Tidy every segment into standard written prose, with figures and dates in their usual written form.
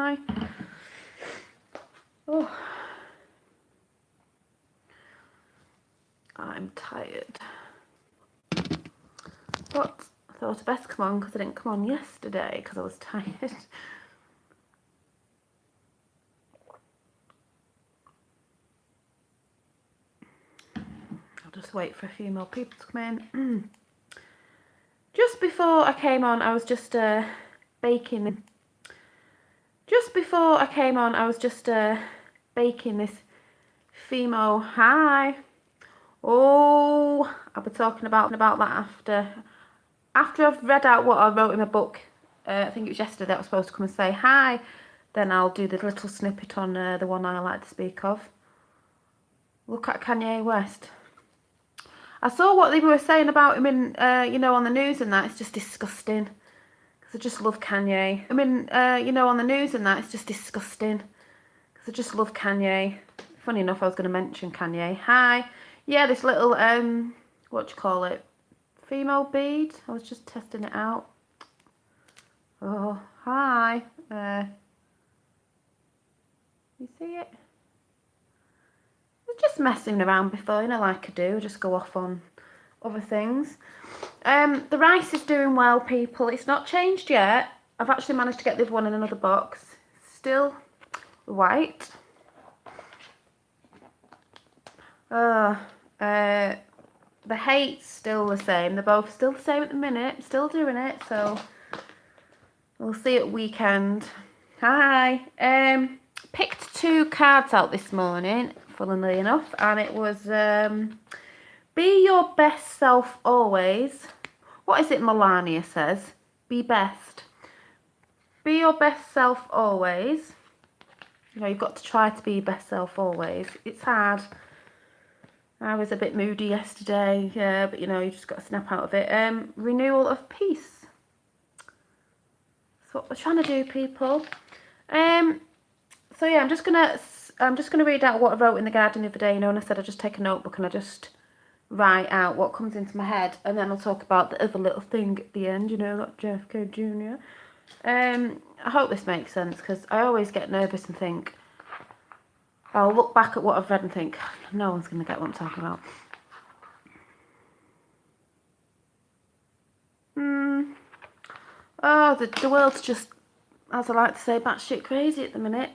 Hi. Oh, I'm tired. But I thought I'd best come on because I didn't come on yesterday because I was tired. I'll just wait for a few more people to come in. Just before I came on, I was just baking. Just before I came on, I was just baking this Fimo. Hi. Oh, I'll be talking about that after I've read out what I wrote in my book. I think it was yesterday that I was supposed to come and say hi. Then I'll do the little snippet on the one I like to speak of. Look at Kanye West. I saw what they were saying about him in, you know, on the news and that. It's just disgusting. Because I just love Kanye. I mean, you know, on the news and that. It's just disgusting. Because I just love Kanye. Funny enough, I was going to mention Kanye. Hi. Yeah, this little, what do you call it? Female bead. I was just testing it out. Oh, hi. You see it? I was just messing around before, you know, like I do. Just go off on other things. The rice is doing well, people. It's not changed yet. I've actually managed to get the other one in another box. Still white. The hate's still the same. They're both still the same at the minute. Still doing it, so we'll see at weekend. Hi. Picked 2 cards out this morning, funnily enough, and it was be your best self always. What is it Melania says? Be best. Be your best self always. You know, you've got to try to be your best self always. It's hard. I was a bit moody yesterday, yeah, but you know, you just got to snap out of it. Renewal of peace. That's what we're trying to do, people. So yeah, I'm just gonna read out what I wrote in the garden the other day, you know, and I said I just take a notebook and I just write out what comes into my head, and then I'll talk about the other little thing at the end, you know, like JFK Jr. I hope this makes sense, because I always get nervous and think, I'll look back at what I've read and think, no one's going to get what I'm talking about. Oh, the world's just, as I like to say, batshit crazy at the minute.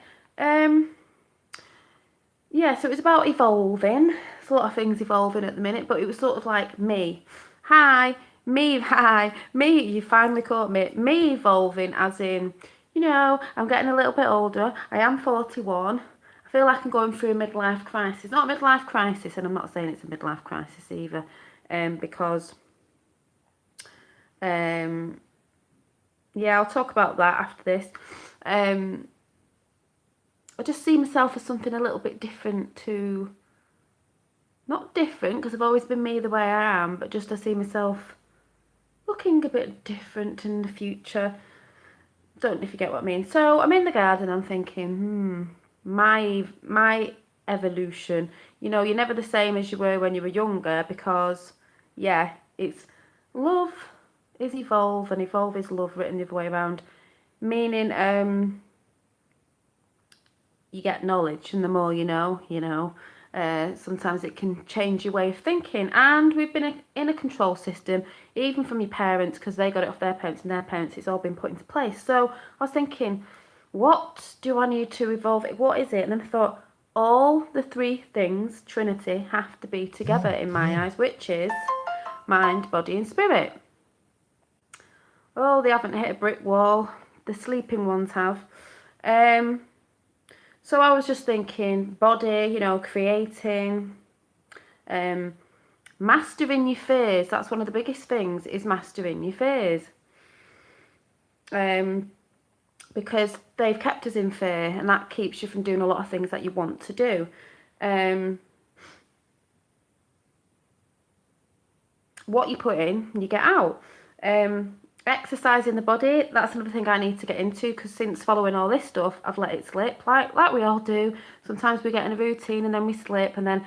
Yeah, so it was about evolving. There's a lot of things evolving at the minute, but it was sort of like me. Hi, me, you finally caught me. Me evolving as in, you know, I'm getting a little bit older. I am 41. I feel like I'm going through a midlife crisis. Not a midlife crisis, and I'm not saying it's a midlife crisis either, because, yeah, I'll talk about that after this. I just see myself as something a little bit different to, not different, because I've always been me the way I am, but just I see myself looking a bit different in the future. Don't know if you get what I mean. So I'm in the garden, I'm thinking, my evolution. You know, you're never the same as you were when you were younger, because, yeah, it's love is evolve, and evolve is love, written the other way around. Meaning, you get knowledge, and the more you know, sometimes it can change your way of thinking. And we've been in a control system, even from your parents, because they got it off their parents, and their parents, it's all been put into place. So I was thinking, what do I need to evolve? What is it? And then I thought, all the 3 things, Trinity, have to be together in my eyes, which is mind, body and spirit. Oh, they haven't hit a brick wall. The sleeping ones have. So I was just thinking, body, you know, creating, mastering your fears. That's one of the biggest things, is mastering your fears. Because they've kept us in fear, and that keeps you from doing a lot of things that you want to do. What you put in, you get out. Exercising the body, that's another thing I need to get into, because since following all this stuff, I've let it slip, like we all do. Sometimes we get in a routine and then we slip, and then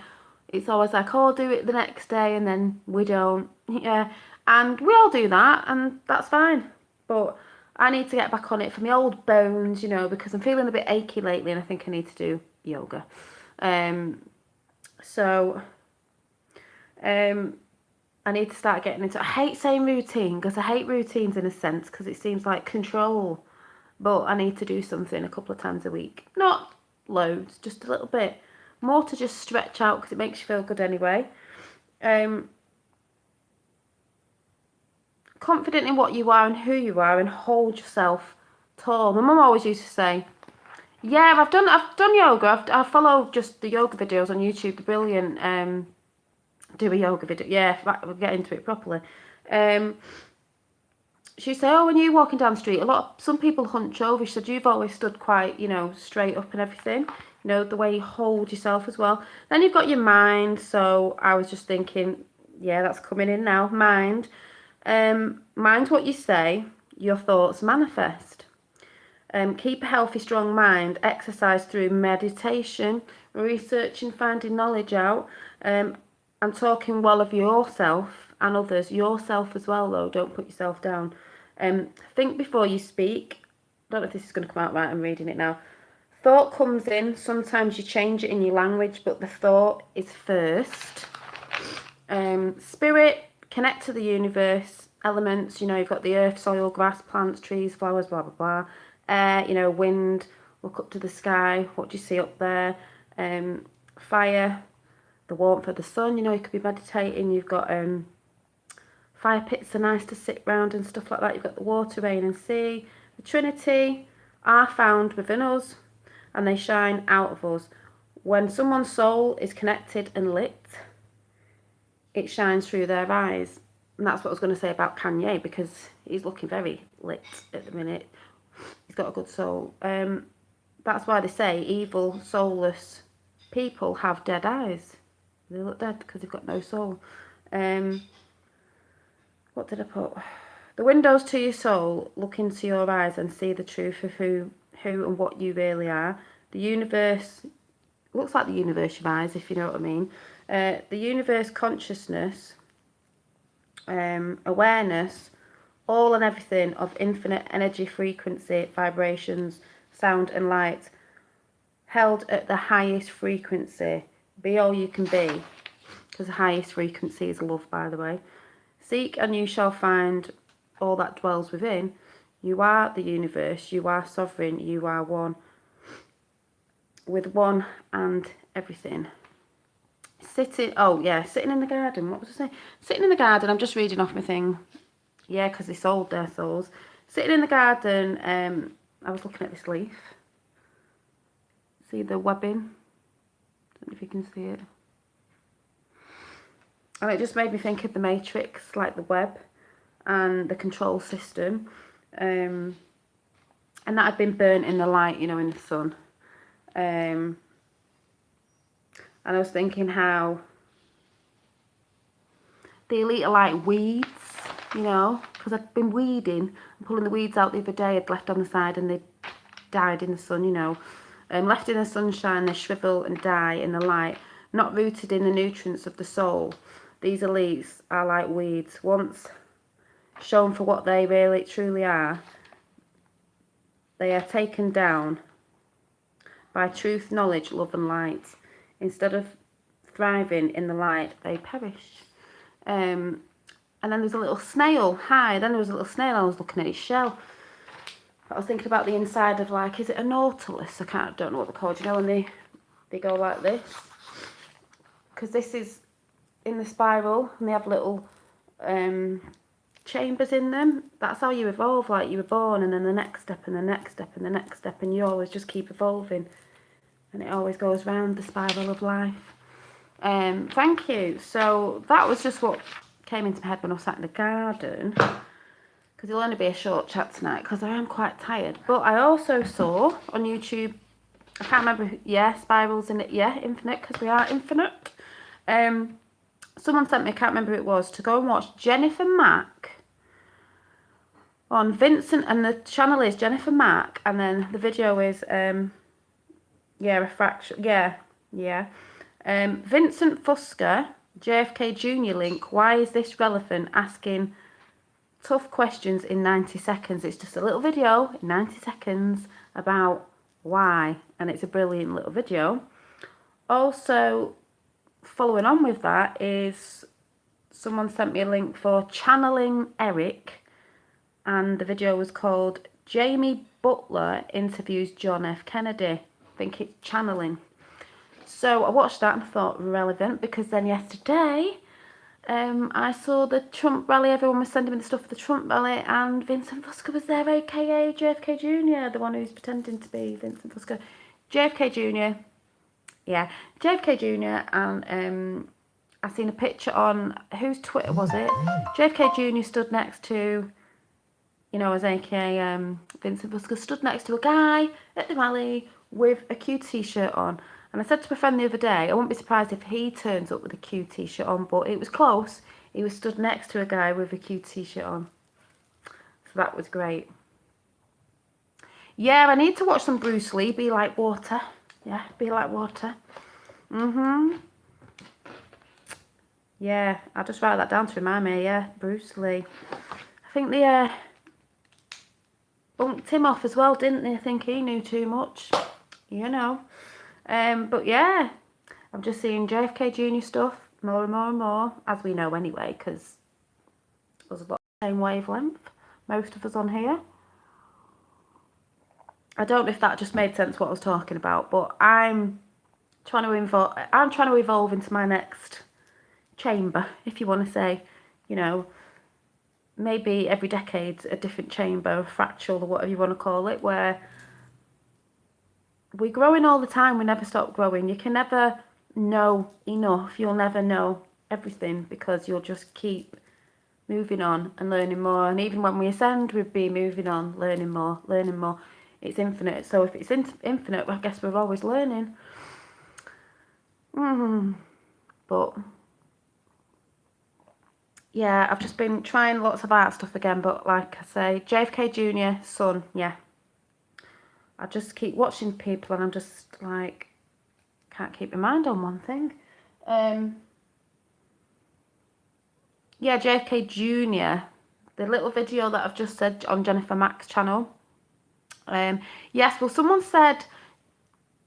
it's always like, oh, I'll do it the next day, and then we don't. Yeah, and we all do that, and that's fine. But I need to get back on it for my old bones, you know, because I'm feeling a bit achy lately and I think I need to do yoga. So I need to start getting into. I hate saying routine because I hate routines in a sense because it seems like control. But I need to do something a couple of times a week. Not loads, just a little bit. More to just stretch out because it makes you feel good anyway. Confident in what you are and who you are, and hold yourself tall. My mum always used to say, yeah, I've done yoga. I follow just the yoga videos on YouTube. They're brilliant. Do a yoga video. Yeah, we'll get into it properly. She said, oh, when you're walking down the street, some people hunch over. She said, you've always stood quite, you know, straight up and everything. You know, the way you hold yourself as well. Then you've got your mind. So I was just thinking, yeah, that's coming in now. Mind. Mind what you say. Your thoughts manifest. Keep a healthy, strong mind. Exercise through meditation, researching, finding knowledge out. I'm talking well of yourself and others. Yourself as well, though. Don't put yourself down. Think before you speak. Don't know if this is going to come out right. I'm reading it now. Thought comes in. Sometimes you change it in your language, but the thought is first. Spirit, connect to the universe. Elements, you know, you've got the earth, soil, grass, plants, trees, flowers, blah, blah, blah. Air, you know, wind, look up to the sky. What do you see up there? Fire, the warmth of the sun. You know, you could be meditating. You've got fire pits are nice to sit round and stuff like that. You've got the water, rain and sea. The Trinity are found within us and they shine out of us. When someone's soul is connected and lit, it shines through their eyes. And that's what I was going to say about Kanye, because he's looking very lit at the minute. He's got a good soul. That's why they say evil, soulless people have dead eyes. They look dead because they've got no soul. What did I put? The windows to your soul. Look into your eyes and see the truth of who and what you really are. The universe looks like the universe of eyes, if you know what I mean. The universe, consciousness, awareness, all and everything of infinite energy, frequency, vibrations, sound and light, held at the highest frequency. Be all you can be, because the highest frequency is love, by the way. Seek and you shall find all that dwells within. You are the universe, you are sovereign, you are one with one and everything. Sitting in the garden. What was I saying? Sitting in the garden. I'm just reading off my thing. Yeah, because they sold their souls. Sitting in the garden. I was looking at this leaf. See the webbing? Don't know if you can see it. And it just made me think of the Matrix, like the web and the control system. And that had been burnt in the light, you know, in the sun. And I was thinking how the elite are like weeds, you know, because I've been weeding and pulling the weeds out the other day. I'd left on the side and they died in the sun, you know. Left in the sunshine, they shrivel and die in the light, not rooted in the nutrients of the soul. These elites are like weeds. Once shown for what they really truly are, they are taken down by truth, knowledge, love and light. Instead of thriving in the light, they perish. And then there's a little snail. Then there was a little snail. I was looking at its shell. I was thinking about the inside of, like, is it a nautilus? Don't know what they're called. You know, when they go like this. Because this is in the spiral, and they have little chambers in them. That's how you evolve. Like, you were born, and then the next step, and the next step, and the next step, and you always just keep evolving. And it always goes round the spiral of life. Thank you. So that was just what came into my head when I was sat in the garden. Because it'll only be a short chat tonight because I am quite tired. But I also saw on YouTube, I can't remember, spirals in it, infinite, because we are infinite. Someone sent me, I can't remember who it was, to go and watch Jennifer Mack on Vincent, and the channel is Jennifer Mack, and then the video is refraction. Vincent Fusker, JFK Jr. link. Why is this relevant? Asking tough questions in 90 seconds. It's just a little video in 90 seconds about why, and it's a brilliant little video. Also, following on with that is someone sent me a link for Channeling Eric, and the video was called Jamie Butler Interviews John F. Kennedy. I think it's channeling. So I watched that and I thought relevant, because then yesterday I saw the Trump rally. Everyone was sending me the stuff for the Trump rally, and Vincent Fusco was there, aka JFK Jr., the one who's pretending to be Vincent Fusco. JFK Jr. Yeah, JFK Jr. And I seen a picture on, whose Twitter was it? JFK Jr. stood next to, you know, as aka Vincent Fusco, stood next to a guy at the rally with a Q t-shirt on. And I said to my friend the other day, I wouldn't be surprised if he turns up with a Q t-shirt on, but it was close. He was stood next to a guy with a Q t-shirt on. So that was great. Yeah, I need to watch some Bruce Lee, Be Like Water. Yeah, Be Like Water. Yeah, I'll just write that down to remind me. Yeah, Bruce Lee. I think they bumped him off as well, didn't they? I think he knew too much, you know. But yeah, I'm just seeing JFK Jr. stuff more and more and more, as we know anyway, because there's a lot of the same wavelength, most of us on here. I don't know if that just made sense what I was talking about, but I'm trying to evolve into my next chamber, if you want to say, you know, maybe every decade a different chamber, a fractal or whatever you want to call it, where we're growing all the time. We never stop growing. You can never know enough. You'll never know everything, because you'll just keep moving on and learning more. And even when we ascend, we'll be moving on, learning more, learning more. It's infinite. So if it's infinite, I guess we're always learning. But yeah, I've just been trying lots of art stuff again. But like I say, JFK Jr., son, yeah. I just keep watching people and I'm just like, can't keep my mind on one thing. Yeah, JFK Jr., the little video that I've just said on Jennifer Mack's channel. Yes, well, someone said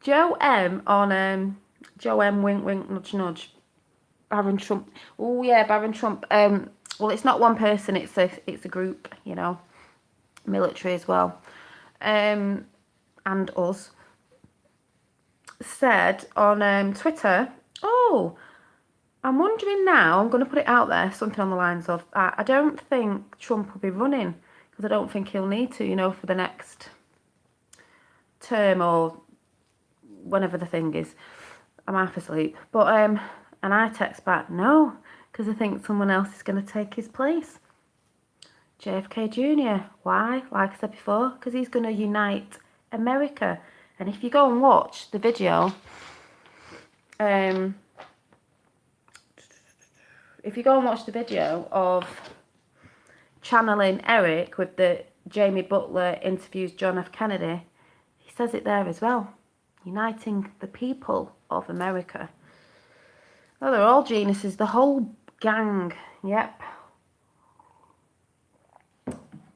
Joe M on Joe M, wink wink nudge nudge, Baron Trump. Oh yeah, Baron Trump. Well, it's not one person, it's a group, you know, military as well. And us, said on Twitter, oh, I'm wondering now, I'm going to put it out there, something on the lines of, I don't think Trump will be running, because I don't think he'll need to, you know, for the next term or whenever the thing is. I'm half asleep. But, and I text back, no, because I think someone else is going to take his place. JFK Jr. Why? Like I said before, because he's going to unite America. And if you go and watch the video, of Channeling Eric with the Jamie Butler interviews John F. Kennedy, he says it there as well. Uniting the people of America. Oh, they're all geniuses, the whole gang. Yep.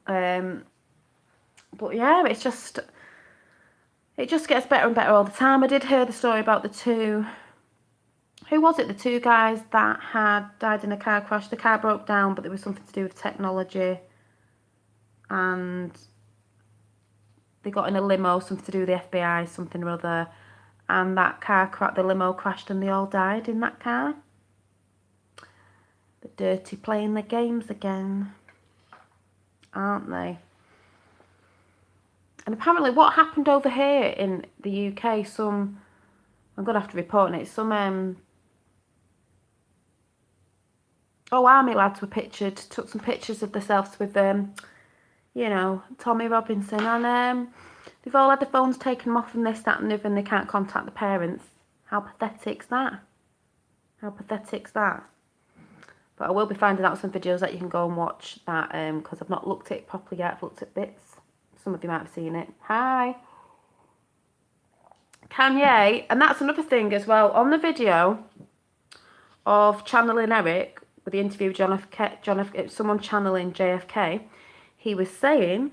But yeah, it just gets better and better all the time. I did hear the story about the two, who was it? The two guys that had died in a car crash. The car broke down, but there was something to do with technology. And they got in a limo, something to do with the FBI, something or other. And that the limo crashed and they all died in that car. The dirty playing the games again, aren't they? And apparently what happened over here in the UK, I'm going to have to report on it, army lads were pictured, took some pictures of themselves with, you know, Tommy Robinson, and they've all had the phones taken off them, this, that and the other, and they can't contact the parents. How pathetic's that? How pathetic's that? But I will be finding out some videos that you can go and watch that, because I've not looked at it properly yet. I've looked at bits. Some of you might have seen it. Hi. Kanye, and that's another thing as well. On the video of Channeling Eric, with the interview with someone channeling JFK, he was saying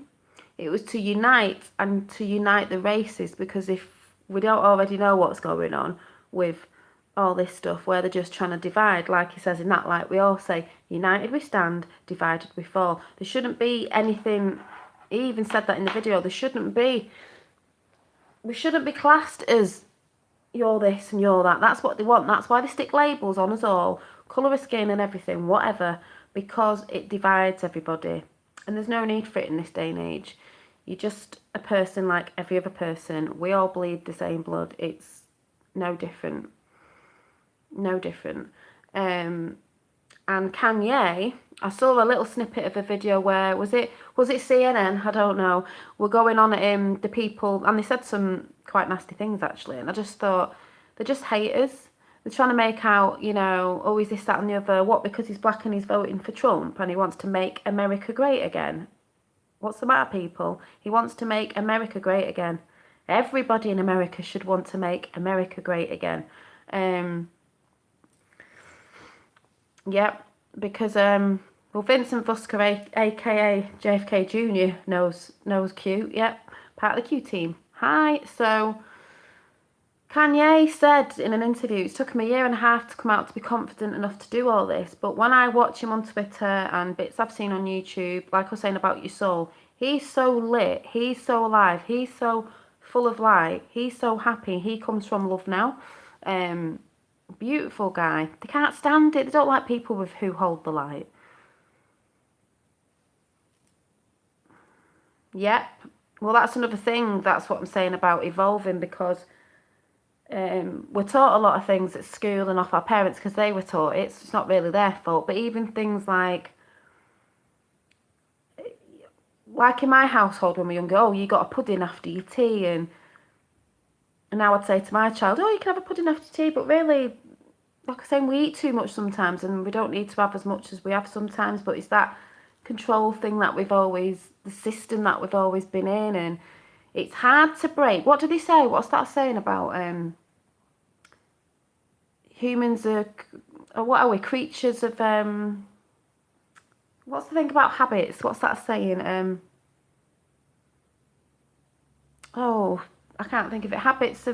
it was to unite the races, because if we don't already know what's going on with all this stuff where they're just trying to divide, like he says in that, like we all say, united we stand, divided we fall. There shouldn't be anything, he even said that in the video, we shouldn't be classed as you're this and you're that. That's what they want. That's why they stick labels on us all, colour of skin and everything, whatever, because it divides everybody. And there's no need for it in this day and age. You're just a person like every other person. We all bleed the same blood. It's no different. No different. And Kanye, I saw a little snippet of a video where, was it CNN? I don't know. We're going on at him, the people, and they said some quite nasty things actually, and I just thought, they're just haters. They're trying to make out, you know, oh, is this, that and the other, what, because he's black and he's voting for Trump and he wants to make America great again. What's the matter, people? He wants to make America great again. Everybody in America should want to make America great again. Yep, because well, Vincent Vusker, aka JFK Jr, knows Q. Yep, part of the Q team. Hi. So Kanye said in an interview, it took him 1.5 years to come out to be confident enough to do all this. But when I watch him on Twitter and bits I've seen on YouTube, like I was saying about your soul, he's so lit, he's so alive, he's so full of light, he's so happy. He comes from love now. Beautiful guy. They can't stand it. They don't like people with who hold the light. Yep. Well, that's another thing. That's what I'm saying about evolving, because we're taught a lot of things at school and off our parents because they were taught it. So it's not really their fault. But even things like in my household when we were younger, oh, you got a pudding after your tea, and now I'd say to my child, oh, you can have a pudding after tea, but really, like I say, we eat too much sometimes and we don't need to have as much as we have sometimes. But it's that control thing that the system that we've always been in, and it's hard to break. What do they say? What's that saying about humans are, what are we, creatures of, what's the thing about habits? What's that saying? Oh, I can't think of it.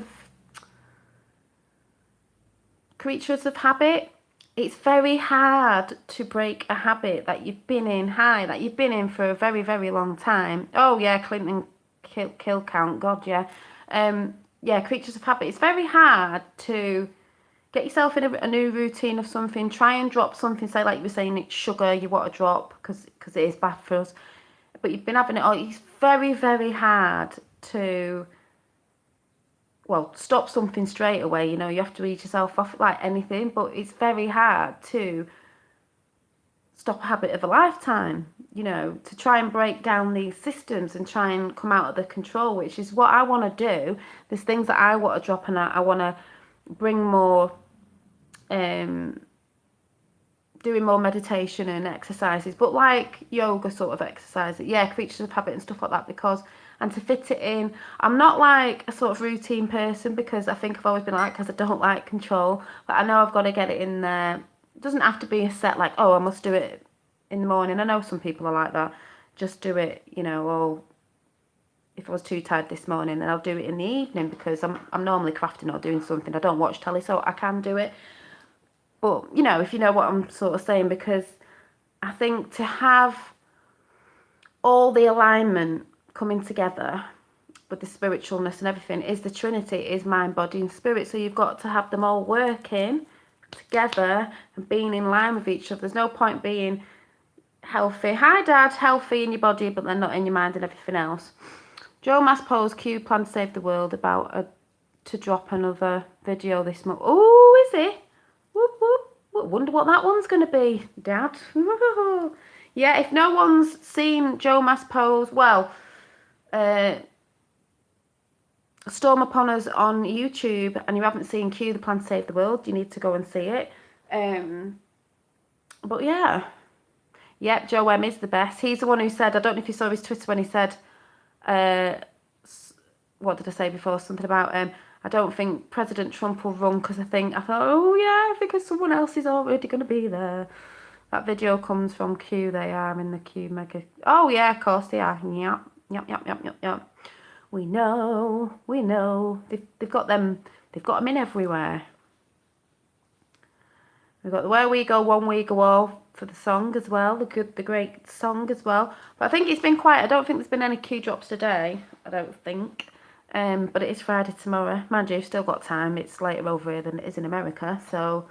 Creatures of habit. It's very hard to break a habit that you've been in for a very, very long time. Oh yeah, Clinton kill count. God, yeah. Yeah, creatures of habit. It's very hard to get yourself in a new routine of something. Try and drop something. Say, like you were saying, it's sugar you want to drop because it is bad for us. But you've been having it all. It's very, very hard to, well, stop something straight away. You know, you have to ease yourself off like anything. But it's very hard to stop a habit of a lifetime, you know, to try and break down these systems and try and come out of the control, which is what I want to do. There's things that I want to drop, and I want to bring more, doing more meditation and exercises, but like yoga sort of exercises, yeah, creatures of habit and stuff like that, and to fit it in. I'm not like a sort of routine person, because I think I've always been like, because I don't like control, but I know I've got to get it in there. It doesn't have to be a set, like, oh, I must do it in the morning. I know some people are like that. Just do it, you know, or if I was too tired this morning, then I'll do it in the evening, because I'm normally crafting or doing something. I don't watch telly, so I can do it. But, you know, if you know what I'm sort of saying, because I think to have all the alignment coming together with the spiritualness and everything is the Trinity, is mind, body and spirit. So you've got to have them all working together and being in line with each other. There's no point being healthy. Hi, Dad. Healthy in your body, but then not in your mind and everything else. Joe Mass Q plan to save the world to drop another video this month. Oh, is he? Whoop, whoop. Wonder what that one's going to be, Dad. Yeah, if no one's seen Joe Mass, well, storm upon us on YouTube and you haven't seen Q the plan to save the world, you need to go and see it. But yeah. Yep, Joe M is the best. He's the one who said, I don't know if you saw his Twitter when he said, what did I say before? Something about, I don't think President Trump will run because I thought, oh yeah, because someone else is already going to be there. That video comes from Q. They are in the Q Mega. Oh yeah, of course they are. Yep, yep, yep, yep, yep, yep. We know, we know. They've got them. They've got them in everywhere. We've got the Where We Go, One We Go All for the song as well. The great song as well. But I think it's been quiet. I don't think there's been any Q drops today. I don't think. But it is Friday tomorrow. Mind you, you've still got time. It's later over here than it is in America. So,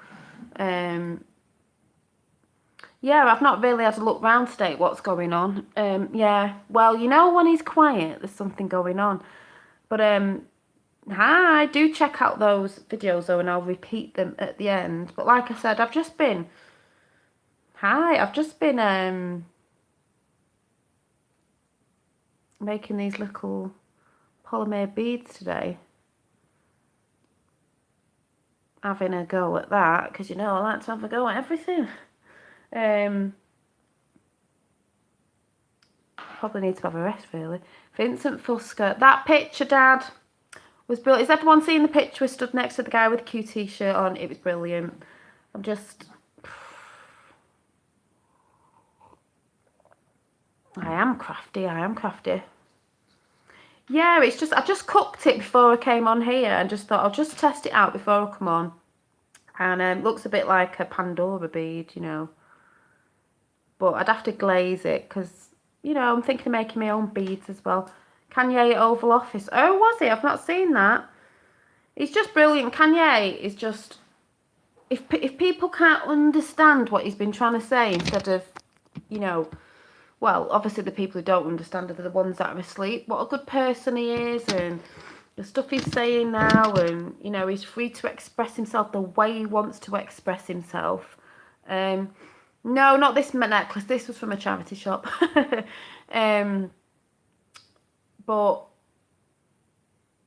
yeah, I've not really had a look round today at what's going on. Yeah, well, you know when he's quiet, there's something going on. But hi, do check out those videos though, and I'll repeat them at the end. But like I said, I've just been making these little polymer beads today. Having a go at that, because you know I like to have a go at everything. Probably need to have a rest really. Vincent Fusca. That picture, Dad, was brilliant. Has everyone seen the picture we stood next to the guy with the Q t-shirt on? It was brilliant. I'm just... I am crafty. Yeah, it's just... I just cooked it before I came on here and just thought I'll just test it out before I come on. And it looks a bit like a Pandora bead, you know. But I'd have to glaze it because, you know, I'm thinking of making my own beads as well. Kanye at Oval Office. Oh, was he? I've not seen that. He's just brilliant. Kanye is just... If people can't understand what he's been trying to say instead of, you know... Well, obviously the people who don't understand are the ones that are asleep. What a good person he is and the stuff he's saying now. And, you know, he's free to express himself the way he wants to express himself. No, not this necklace. This was from a charity shop. But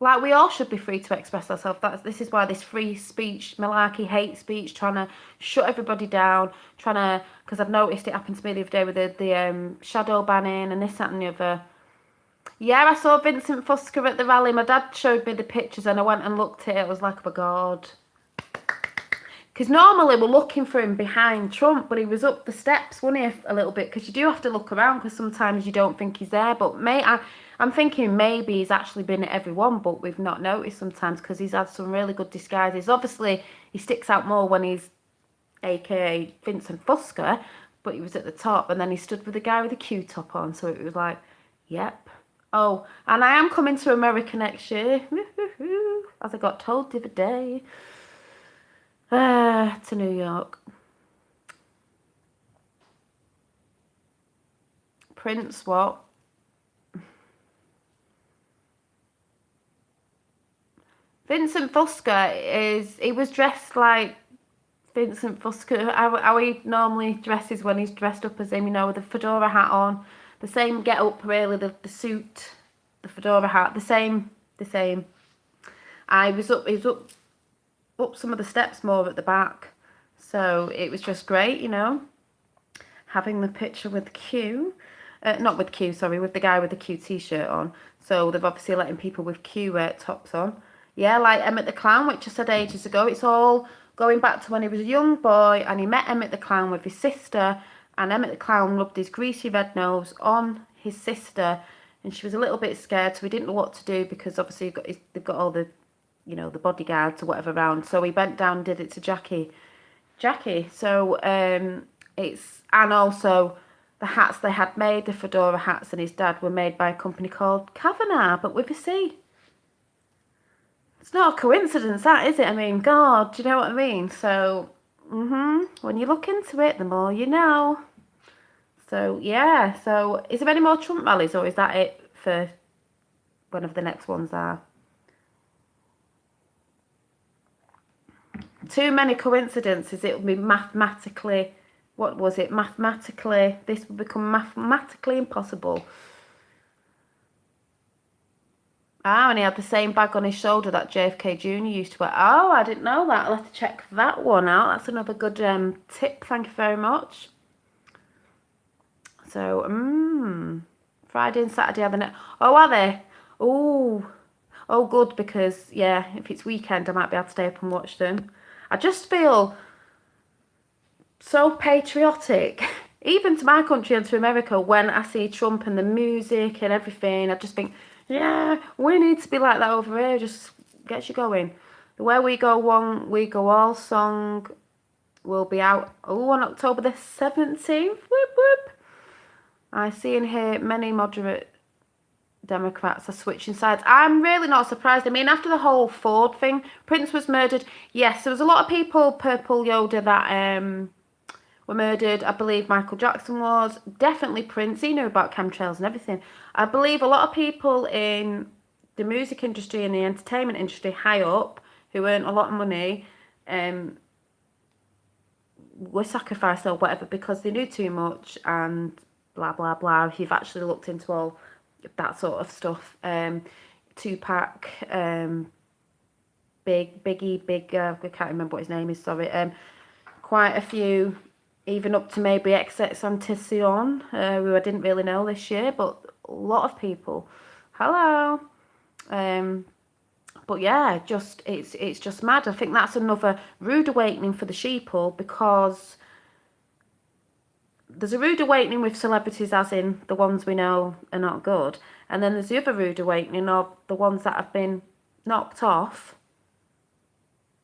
like we all should be free to express ourselves. This is why this free speech, malarkey, hate speech, trying to shut everybody down, because I've noticed it happened to me the other day with the shadow banning and this, that and the other. Yeah, I saw Vincent Fusca at the rally. My dad showed me the pictures and I went and looked at it. I was like, oh my God. Because normally we're looking for him behind Trump, but he was up the steps, wasn't he, a little bit? Because you do have to look around because sometimes you don't think he's there. But I'm thinking maybe he's actually been at every one, but we've not noticed sometimes because he's had some really good disguises. Obviously, he sticks out more when he's aka Vincent Fusca, but he was at the top and then he stood with the guy with the Q top on. So it was like, yep. Oh, and I am coming to America next year, as I got told the other day. To New York. Prince what? Vincent Fusca he was dressed like Vincent Fusca, how he normally dresses when he's dressed up as him, you know, with the fedora hat on. The same get up really, the suit, the fedora hat, the same. He was up some of the steps more at the back. So it was just great, you know, having the picture with Q. Not with Q, sorry, with the guy with the Q t-shirt on. So they've obviously letting people with Q tops on. Yeah, like Emmett the Clown, which I said ages ago. It's all going back to when he was a young boy and he met Emmett the Clown with his sister. And Emmett the Clown rubbed his greasy red nose on his sister. And she was a little bit scared, so he didn't know what to do because obviously they've got all the, you know, the bodyguards or whatever around. So he bent down and did it to Jackie. So and also the hats they had made, the fedora hats and his dad were made by a company called Kavanagh, but with a C. It's not a coincidence, that, is it? I mean, God, do you know what I mean? So, when you look into it, the more you know. So, yeah. So, is there any more Trump rallies or is that it for whenever the next ones are? Too many coincidences, it will be mathematically... What was it? Mathematically... This will become mathematically impossible. And he had the same bag on his shoulder that JFK Jr. used to wear. Oh, I didn't know that. I'll have to check that one out. That's another good tip. Thank you very much. So, Friday and Saturday are the next... Oh, are they? Oh, good, because, yeah, if it's weekend, I might be able to stay up and watch them. I just feel... so patriotic, even to my country and to America. When I see Trump and the music and everything, I just think, yeah, we need to be like that over here. Just gets you going. The Where We Go One, We Go All song will be out on October the 17th. Whoop, whoop. I see and hear many moderate Democrats are switching sides. I'm really not surprised. I mean, after the whole Ford thing, Prince was murdered. Yes, there was a lot of people, Purple Yoda, that were murdered. I believe Michael Jackson was. Definitely Prince. He knew about chemtrails and everything. I believe a lot of people in the music industry and the entertainment industry high up who earn a lot of money were sacrificed or whatever because they knew too much and blah, blah, blah. If you've actually looked into all that sort of stuff. Tupac, Biggie, I can't remember what his name is, sorry. Quite a few, even up to maybe XXXTentacion, who I didn't really know this year, but a lot of people. Hello. But yeah, it's just mad. I think that's another rude awakening for the sheeple, because there's a rude awakening with celebrities, as in the ones we know are not good, and then there's the other rude awakening of the ones that have been knocked off,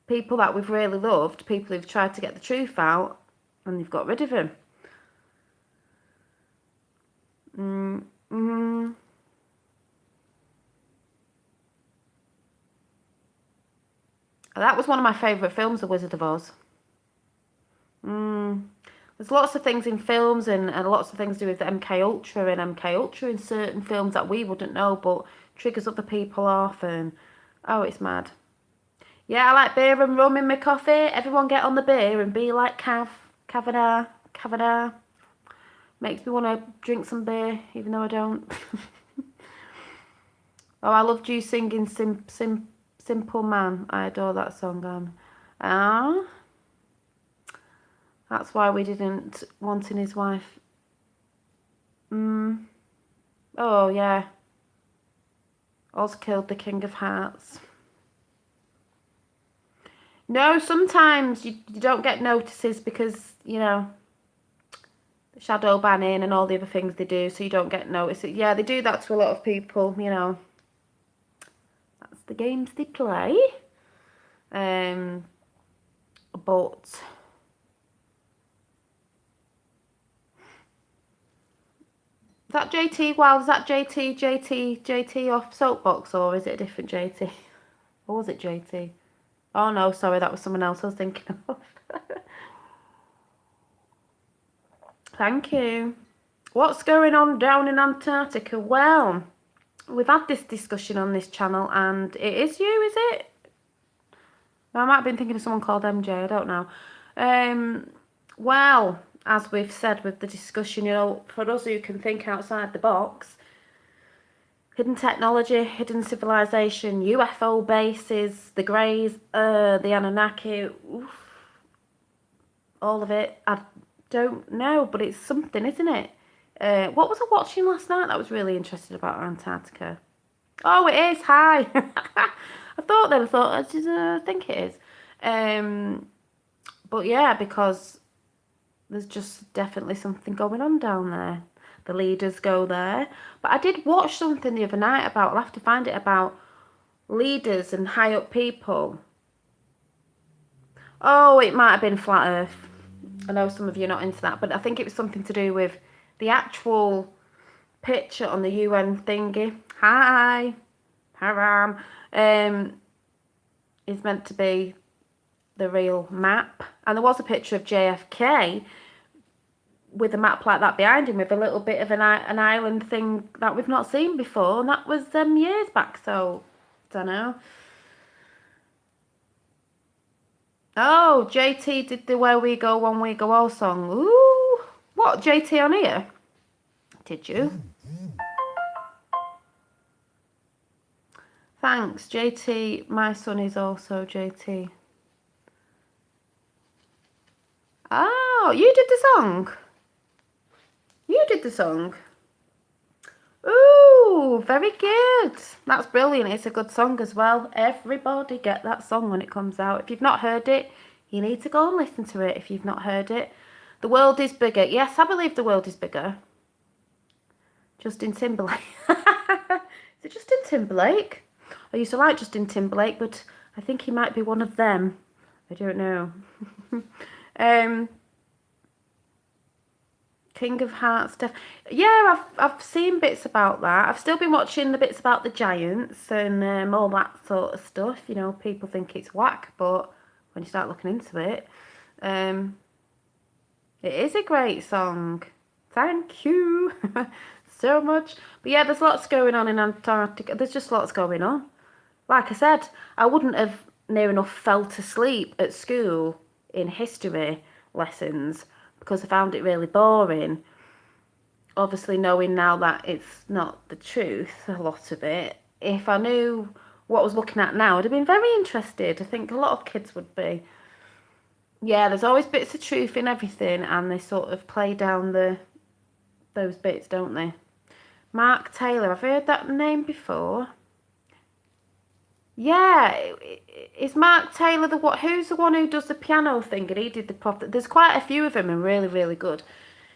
people that we've really loved, people who've tried to get the truth out, and they've got rid of him. That was one of my favourite films, The Wizard of Oz. There's lots of things in films and lots of things to do with MK Ultra and MK Ultra in certain films that we wouldn't know, but triggers other people off, and oh, it's mad. Yeah, I like beer and rum in my coffee. Everyone get on the beer and be like Kavanaugh. Makes me want to drink some beer, even though I don't. Oh, I loved you singing Simple Man. I adore that song. That's why we didn't want in his wife. Oh, yeah. Oz killed the King of Hearts. No, sometimes you don't get notices because, you know, the shadow banning and all the other things they do, so you don't get notices. Yeah, they do that to a lot of people, you know. That's the games they play. But is that JT? Wow, is that JT off Soapbox, or is it a different JT? Or was it JT? Oh no, sorry, that was someone else I was thinking of. Thank you. What's going on down in Antarctica? Well, we've had this discussion on this channel, and it is you, is it? I might have been thinking of someone called MJ, I don't know. Well, as we've said with the discussion, you know, for us who can think outside the box, hidden technology, hidden civilization, UFO bases, the Greys, the Anunnaki, all of it. I don't know, but it's something, isn't it? What was I watching last night that was really interesting about Antarctica? Oh, it is. Hi. I think it is. But yeah, because there's just definitely something going on down there. The leaders go there. But I did watch something the other night about, I'll have to find it, about leaders and high up people. Oh, it might have been Flat Earth. I know some of you are not into that, but I think it was something to do with the actual picture on the UN thingy. Hi. Haram. Is meant to be the real map. And there was a picture of JFK with a map like that behind him with a little bit of an island thing that we've not seen before. And that was years back, so I don't know. Oh, JT did the Where We Go One We Go All song. Ooh. What, JT on here? Did you? Thanks, JT. My son is also JT. Oh, you did the song? You did the song? Ooh, very good. That's brilliant. It's a good song as well. Everybody get that song when it comes out. If you've not heard it, you need to go and listen to it if you've not heard it. The world is bigger. Yes, I believe the world is bigger. Justin Timberlake. Is it Justin Timberlake? I used to like Justin Timberlake, but I think he might be one of them. I don't know. King of Hearts stuff. Yeah, I've seen bits about that. I've still been watching the bits about the Giants and all that sort of stuff. You know, people think it's whack, but when you start looking into it, it is a great song. Thank you so much. But yeah, there's lots going on in Antarctica. There's just lots going on. Like I said, I wouldn't have near enough fell asleep at school in history lessons because I found it really boring. Obviously, knowing now that it's not the truth, a lot of it. If I knew what I was looking at now, I'd have been very interested. I think a lot of kids would be. Yeah, there's always bits of truth in everything, and they sort of play down those bits, don't they? Mark Taylor, I've heard that name before. Yeah, is Mark Taylor the what? Who's the one who does the piano thing? And he did the pop. There's quite a few of them, and really, really good.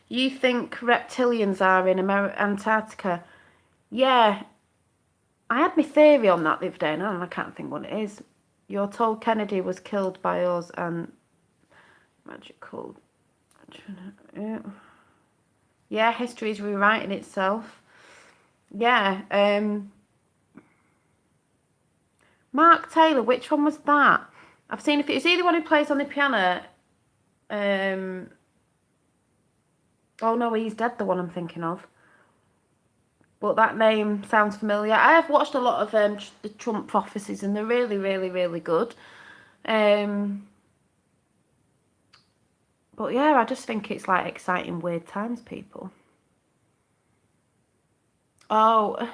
You think reptilians are in Antarctica? Yeah, I had my theory on that the other day, and I can't think what it is. You're told Kennedy was killed by us and magical. Yeah, history is rewriting itself. Yeah, Mark Taylor, which one was that? I've seen if it's either one who plays on the piano. Oh no, he's dead, the one I'm thinking of. But that name sounds familiar. I have watched a lot of the Trump prophecies, and they're really, really, really good. But yeah, I just think it's like exciting, weird times, people. Oh,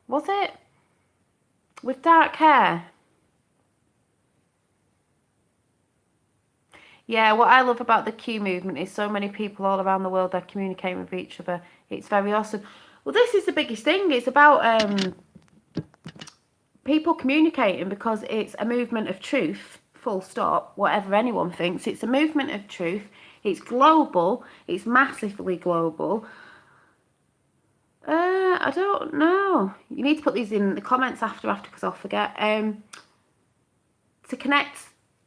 was it? With dark hair? Yeah, what I love about the Q movement is so many people all around the world are communicating with each other. It's very awesome. Well, this is the biggest thing. It's about people communicating because it's a movement of truth, full stop, whatever anyone thinks. It's a movement of truth. It's global. It's massively global. I don't know. You need to put these in the comments after because I'll forget. To connect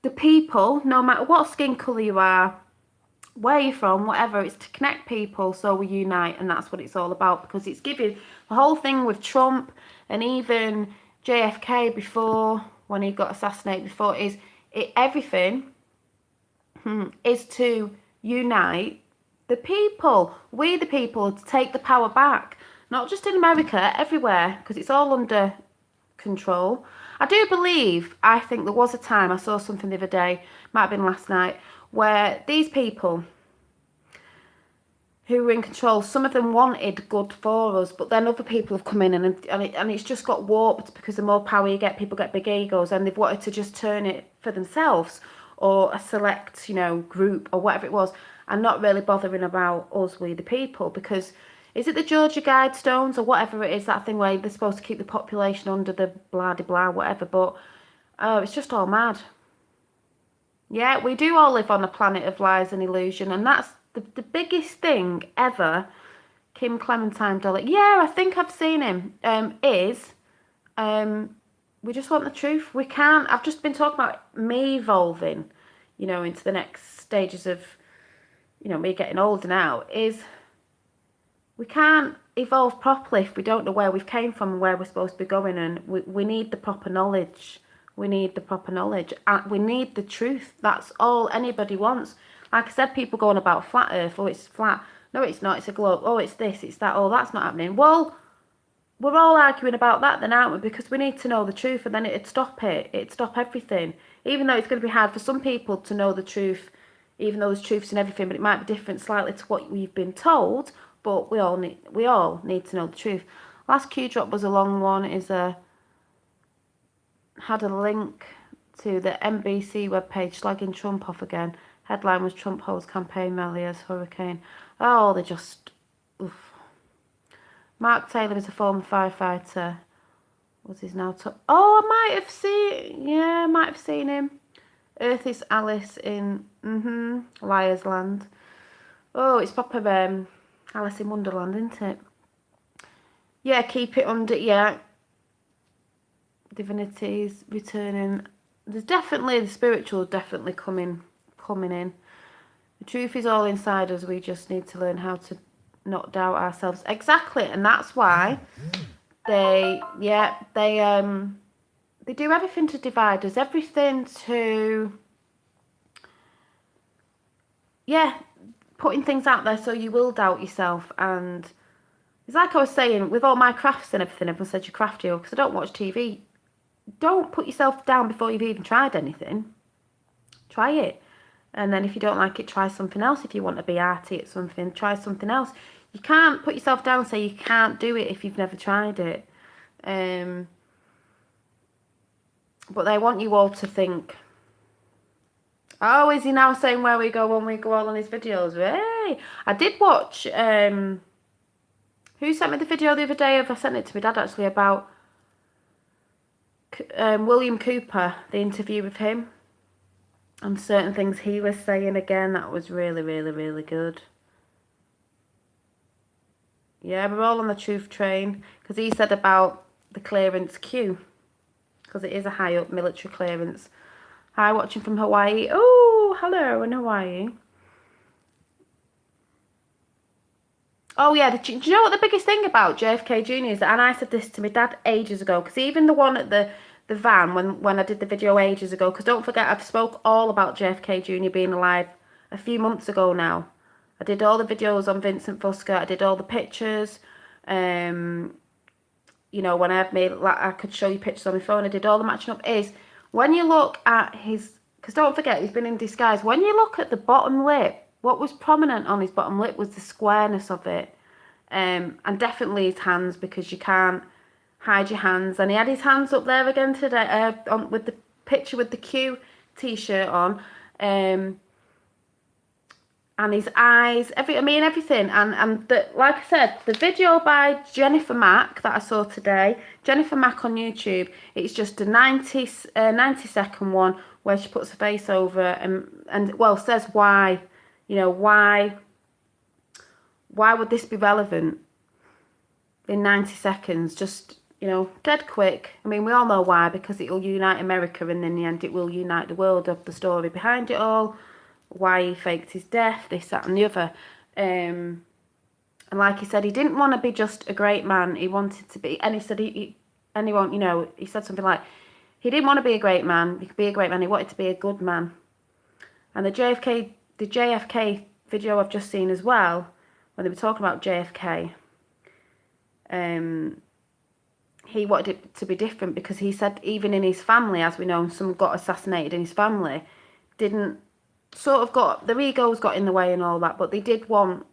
the people, no matter what skin colour you are, where you're from, whatever, it's to connect people so we unite, and that's what it's all about, because it's giving the whole thing with Trump and even JFK before, when he got assassinated before, everything is to unite the people, we the people, to take the power back, not just in America, everywhere, because it's all under control. I do believe, I think there was a time, I saw something the other day, might have been last night, where these people who were in control, some of them wanted good for us, but then other people have come in and it's just got warped, because the more power you get, people get big egos, and they've wanted to just turn it for themselves or a select, group or whatever it was, and not really bothering about us, we the people, because is it the Georgia Guidestones or whatever it is, that thing where they're supposed to keep the population under the blah-de-blah, whatever, but it's just all mad. Yeah, we do all live on a planet of lies and illusion, and that's the biggest thing ever. Kim Clementine Dolly. Yeah, I think I've seen him. We just want the truth. We can't. I've just been talking about me evolving, into the next stages of, me getting older now. We can't evolve properly if we don't know where we've came from and where we're supposed to be going, and we need the proper knowledge. We need the proper knowledge. We need the truth. That's all anybody wants. Like I said, people going about flat earth. Oh, it's flat. No, it's not. It's a globe. Oh, it's this, it's that. Oh, that's not happening. Well, we're all arguing about that then, aren't we? Because we need to know the truth, and then it'd stop it. It'd stop everything. Even though it's going to be hard for some people to know the truth, even though there's truths in everything, but it might be different slightly to what we've been told. But we all need to know the truth. Last Q drop was a long one. Had a link to the NBC webpage slagging Trump off again. Headline was Trump holds campaign rally as hurricane. Oh, they just... Oof. Mark Taylor is a former firefighter. What's his now? Oh, I might have seen him. Earth is Alice in Liar's Land. Oh, it's proper Alice in Wonderland, isn't it? Yeah, keep it under, yeah. Divinities returning. There's definitely, the spiritual definitely coming in. The truth is all inside us. We just need to learn how to not doubt ourselves. Exactly, and that's why they do everything to divide us, everything to, yeah, putting things out there so you will doubt yourself. And it's like I was saying, with all my crafts and everything, everyone said you're crafty, because I don't watch TV. Don't put yourself down before you've even tried anything. Try it. And then if you don't like it, try something else. If you want to be arty at something, try something else. You can't put yourself down and say you can't do it if you've never tried it. But they want you all to think, oh, is he now saying where we go when we go all on his videos? Hey, I did watch, who sent me the video the other day I sent it to my dad actually, about William Cooper, the interview with him, and certain things he was saying again. That was really, really, really good. Yeah, we're all on the truth train, because he said about the clearance queue, because it is a high up military clearance. Hi, watching from Hawaii. Oh, hello in Hawaii. Oh yeah, do you know what the biggest thing about JFK Jr. is? And I said this to my dad ages ago, because even the one at the van, when I did the video ages ago, because don't forget I've spoke all about JFK Jr. being alive a few months ago now. I did all the videos on Vincent Fusca, I did all the pictures, you know, when I had made, like, I could show you pictures on my phone, I did all the matching up. Is when you look at his, because don't forget he's been in disguise, when you look at the bottom lip, what was prominent on his bottom lip was the squareness of it. And definitely his hands, because you can't hide your hands. And he had his hands up there again today, with the picture with the Q t-shirt on, and his eyes, everything. And like I said, the video by Jennifer Mack that I saw today, Jennifer Mack on YouTube, it's just a 90-second one where she puts her face over and well, says why, you know, why would this be relevant in 90 seconds? Just, you know, dead quick. I mean, we all know why, because it will unite America, and in the end it will unite the world, of the story behind it all, why he faked his death, this, that and the other. And like he said, he didn't want to be just a great man, he wanted to be, and he said anyone, you know, he said something like, he didn't want to be a great man, he could be a great man, he wanted to be a good man. And the JFK video I've just seen as well, when they were talking about JFK, he wanted it to be different, because he said even in his family, as we know, some got assassinated in his family, didn't sort of got, their egos got in the way and all that, but they did want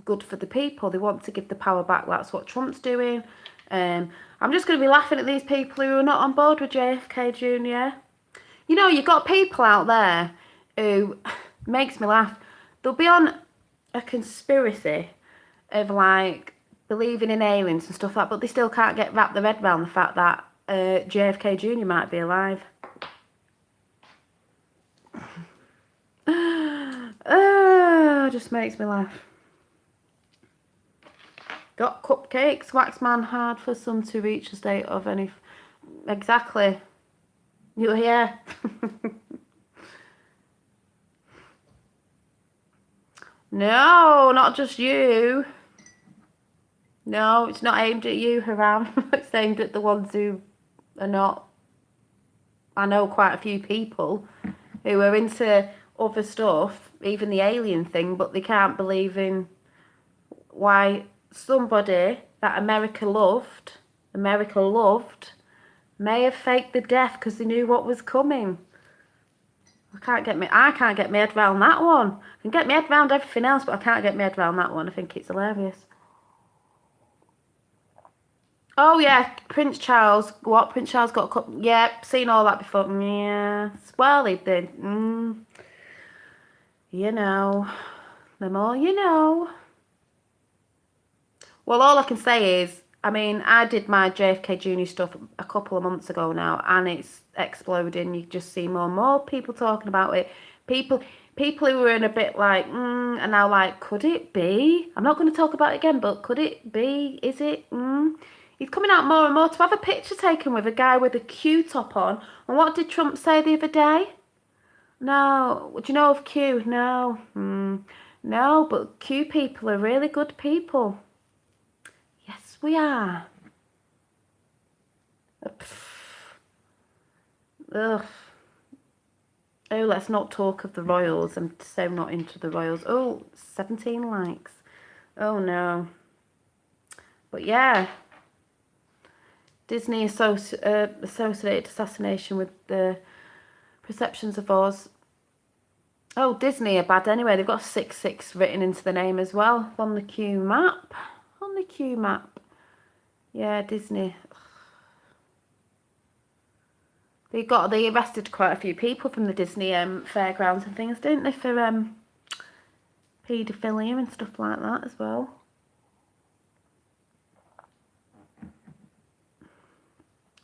good for the people. They want to give the power back. That's what Trump's doing. I'm just going to be laughing at these people who are not on board with JFK Jr. You know, you've got people out there who makes me laugh. They'll be on a conspiracy of like believing in aliens and stuff like that, but they still can't wrap their head around the fact that JFK Jr. might be alive. Just makes me laugh. Got cupcakes, wax man hard for some to reach a state of any. Exactly. You're here. No, not just you. No, it's not aimed at you, Haram. It's aimed at the ones who are not. I know quite a few people who are into other stuff, even the alien thing, but they can't believe in why somebody that America loved, may have faked the death because they knew what was coming. I can't get my head around that one. I can get my head around everything else, but I can't get my head around that one. I think it's hilarious. Oh yeah, Prince Charles. What? Prince Charles got a cup. Yeah, seen all that before. Yeah. Well, he did. You know. The more you know. Well, all I can say is, I mean, I did my JFK Jr. stuff a couple of months ago now, and it's exploding. You just see more and more people talking about it. People, people who were in a bit like, are now like, could it be? I'm not going to talk about it again, but could it be? Is it? He's coming out more and more to have a picture taken with a guy with a Q top on. And what did Trump say the other day? No. Do you know of Q? No. No, but Q people are really good people. Yes, we are. Ugh. Oh, let's not talk of the royals. I'm so not into the royals. Oh, 17 likes. Oh, no. But yeah. Disney associated assassination with the perceptions of Oz. Oh, Disney are bad anyway. They've got 66 written into the name as well. On the Q map. On the Q map. Yeah, Disney. They arrested quite a few people from the Disney fairgrounds and things, didn't they, for paedophilia and stuff like that as well.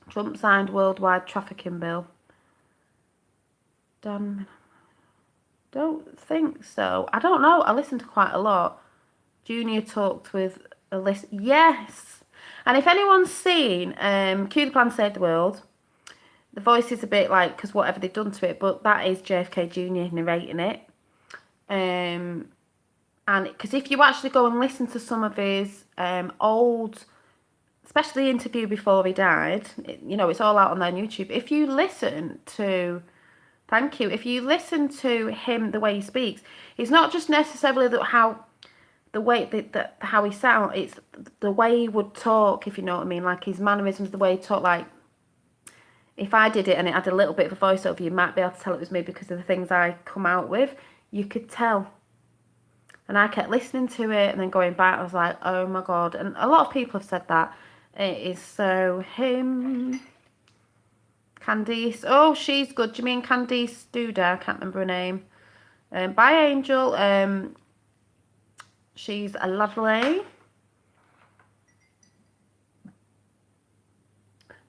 Trump signed worldwide trafficking bill. Damn. Don't think so. I don't know. I listened to quite a lot. Junior talked with a list. Yes. And if anyone's seen Cue the Plan Save the World, the voice is a bit like, because whatever they've done to it, but that is JFK Jr. narrating it. And because if you actually go and listen to some of his old, especially the interview before he died, it's all out on their YouTube. If you listen to, thank you, if you listen to him, the way he speaks, it's not just necessarily how he sounds, it's the way he would talk, if you know what I mean, like his mannerisms, the way he talked. Like, if I did it and it had a little bit of a voiceover, you might be able to tell it was me because of the things I come out with. You could tell. And I kept listening to it and then going back, I was like, oh my God. And a lot of people have said that. It is so him. Candice. Oh, she's good. Do you mean Candice Duda? I can't remember her name. Bye, Angel. She's a lovely.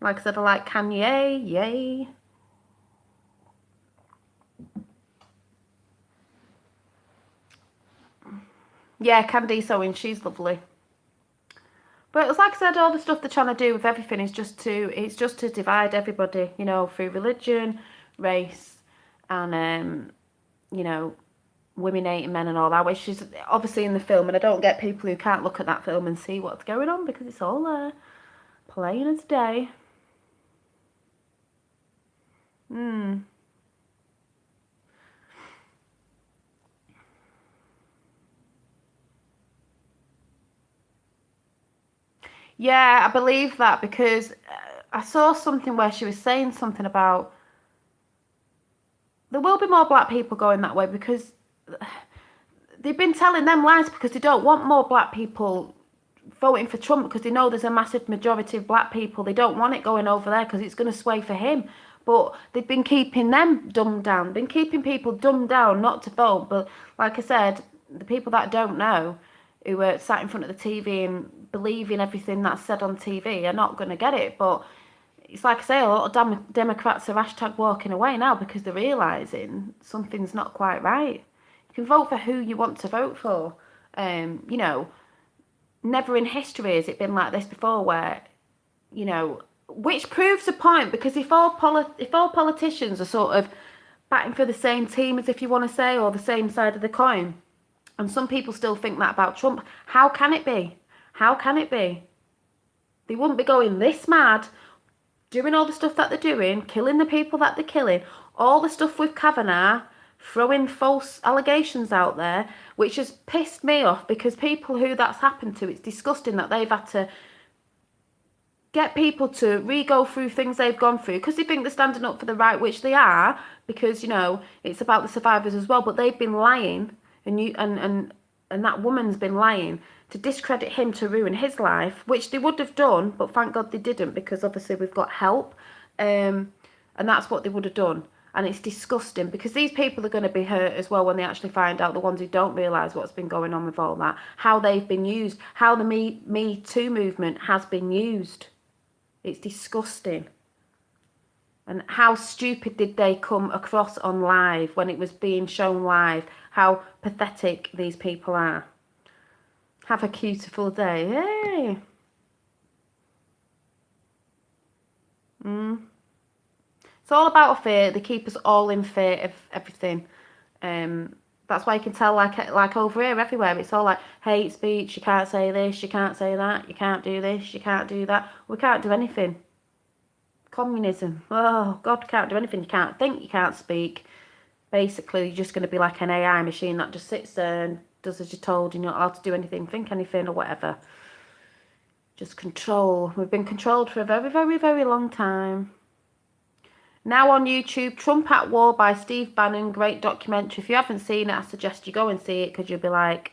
Like I said, I like Kanye. Yay. Yeah, Candice Owens, she's lovely. But it's like I said, all the stuff they're trying to do with everything is just to divide everybody, through religion, race, and women hating men and all that, which is obviously in the film. And I don't get people who can't look at that film and see what's going on because it's all there, plain as day. Yeah, I believe that because I saw something where she was saying something about there will be more black people going that way because they've been telling them lies because they don't want more black people voting for Trump because they know there's a massive majority of black people. They don't want it going over there because it's going to sway for him. But they've been keeping them dumbed down, been keeping people dumbed down not to vote. But like I said, the people that don't know, who are sat in front of the TV and believing everything that's said on TV are not going to get it. But it's like I say, a lot of Democrats are hashtag walking away now because they're realising something's not quite right. You can vote for who you want to vote for. Never in history has it been like this before where, which proves a point because if all politicians are sort of batting for the same team, as if you want to say, or the same side of the coin, and some people still think that about Trump, how can it be? How can it be? They wouldn't be going this mad, doing all the stuff that they're doing, killing the people that they're killing, all the stuff with Kavanaugh, throwing false allegations out there, which has pissed me off because people who that's happened to, it's disgusting that they've had to get people to re-go through things they've gone through because they think they're standing up for the right, which they are, because, it's about the survivors as well, but they've been lying, and that woman's been lying to discredit him, to ruin his life, which they would have done, but thank God they didn't because obviously we've got help, and that's what they would have done. And it's disgusting because these people are going to be hurt as well when they actually find out, the ones who don't realise what's been going on with all that, how they've been used, how the Me Too movement has been used. It's disgusting. And how stupid did they come across on live when it was being shown live? How pathetic these people are. Have a beautiful day. Hey. It's all about fear. They keep us all in fear of everything. That's why you can tell, like over here, everywhere, it's all like hate speech. You can't say this, you can't say that, you can't do this, you can't do that. We can't do anything. Communism. Oh, God, can't do anything. You can't think, you can't speak. Basically, you're just going to be like an AI machine that just sits there and does as you're told. You're not allowed to do anything, think anything, or whatever. Just control. We've been controlled for a very, very, very long time. Now on YouTube, Trump at War by Steve Bannon. Great documentary. If you haven't seen it, I suggest you go and see it, because you'll be like,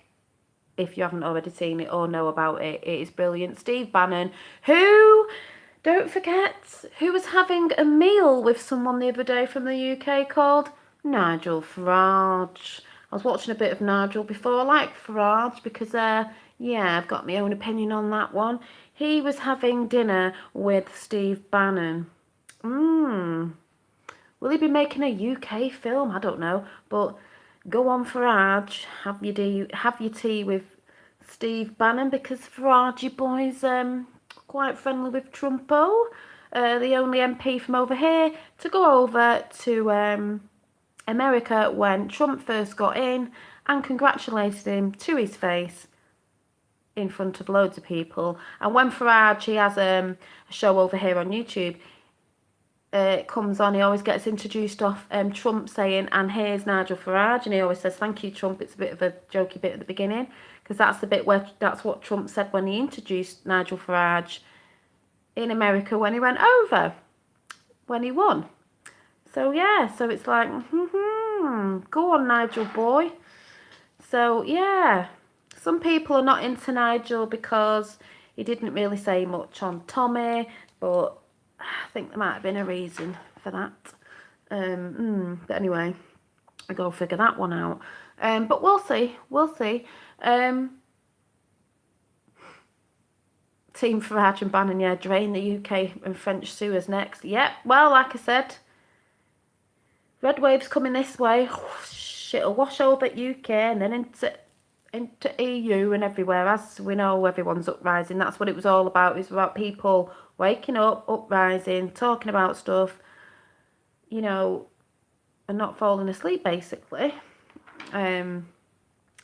if you haven't already seen it or know about it, it is brilliant. Steve Bannon, who, don't forget, who was having a meal with someone the other day from the UK called Nigel Farage. I was watching a bit of Nigel before. I like Farage because, yeah, I've got my own opinion on that one. He was having dinner with Steve Bannon. Will he be making a UK film? I don't know. But go on, Farage. Have your tea with Steve Bannon, because Farage boy's quite friendly with Trumpo, the only MP from over here to go over to America when Trump first got in, and congratulated him to his face in front of loads of people. And when Farage, he has a show over here on YouTube, comes on, he always gets introduced off Trump saying, and here's Nigel Farage, and he always says, thank you, Trump. It's a bit of a jokey bit at the beginning, because that's the bit where that's what Trump said when he introduced Nigel Farage in America when he went over, when he won. So yeah, so it's like, go on, Nigel boy. So yeah, some people are not into Nigel because he didn't really say much on Tommy, but I think there might have been a reason for that. But anyway, I go figure that one out. But we'll see. Team Farage and Bannon, yeah, drain the UK and French sewers next. Yep, well, like I said, red waves coming this way. It'll wash over UK and then into EU and everywhere. As we know, everyone's uprising. That's what it was all about. It was about people waking up, uprising, talking about stuff, you know, and not falling asleep, basically. And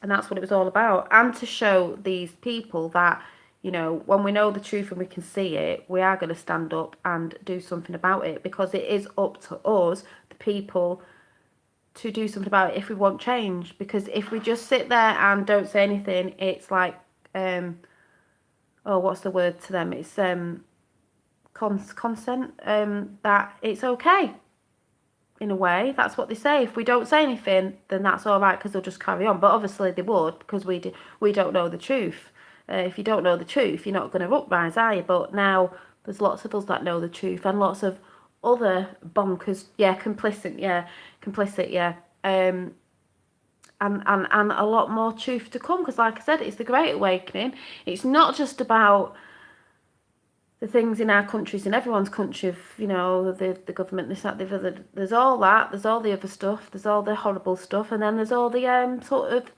that's what it was all about. And to show these people that, you know, when we know the truth and we can see it, we are going to stand up and do something about it, because it is up to us, the people, to do something about it if we want change. Because if we just sit there and don't say anything, it's like, what's the word to them? It's consent, that it's okay. In a way, that's what they say. If we don't say anything, then that's all right, because they'll just carry on. But obviously they would, because we don't know the truth. If you don't know the truth, you're not going to uprise, are you? But now there's lots of us that know the truth, and lots of other bonkers, complicit, and a lot more truth to come, because like I said, it's the Great Awakening. It's not just about the things in our countries, in everyone's country, of, you know, the government, this, that, the other. There's all that, there's all the other stuff, there's all the horrible stuff, and then there's all the sort of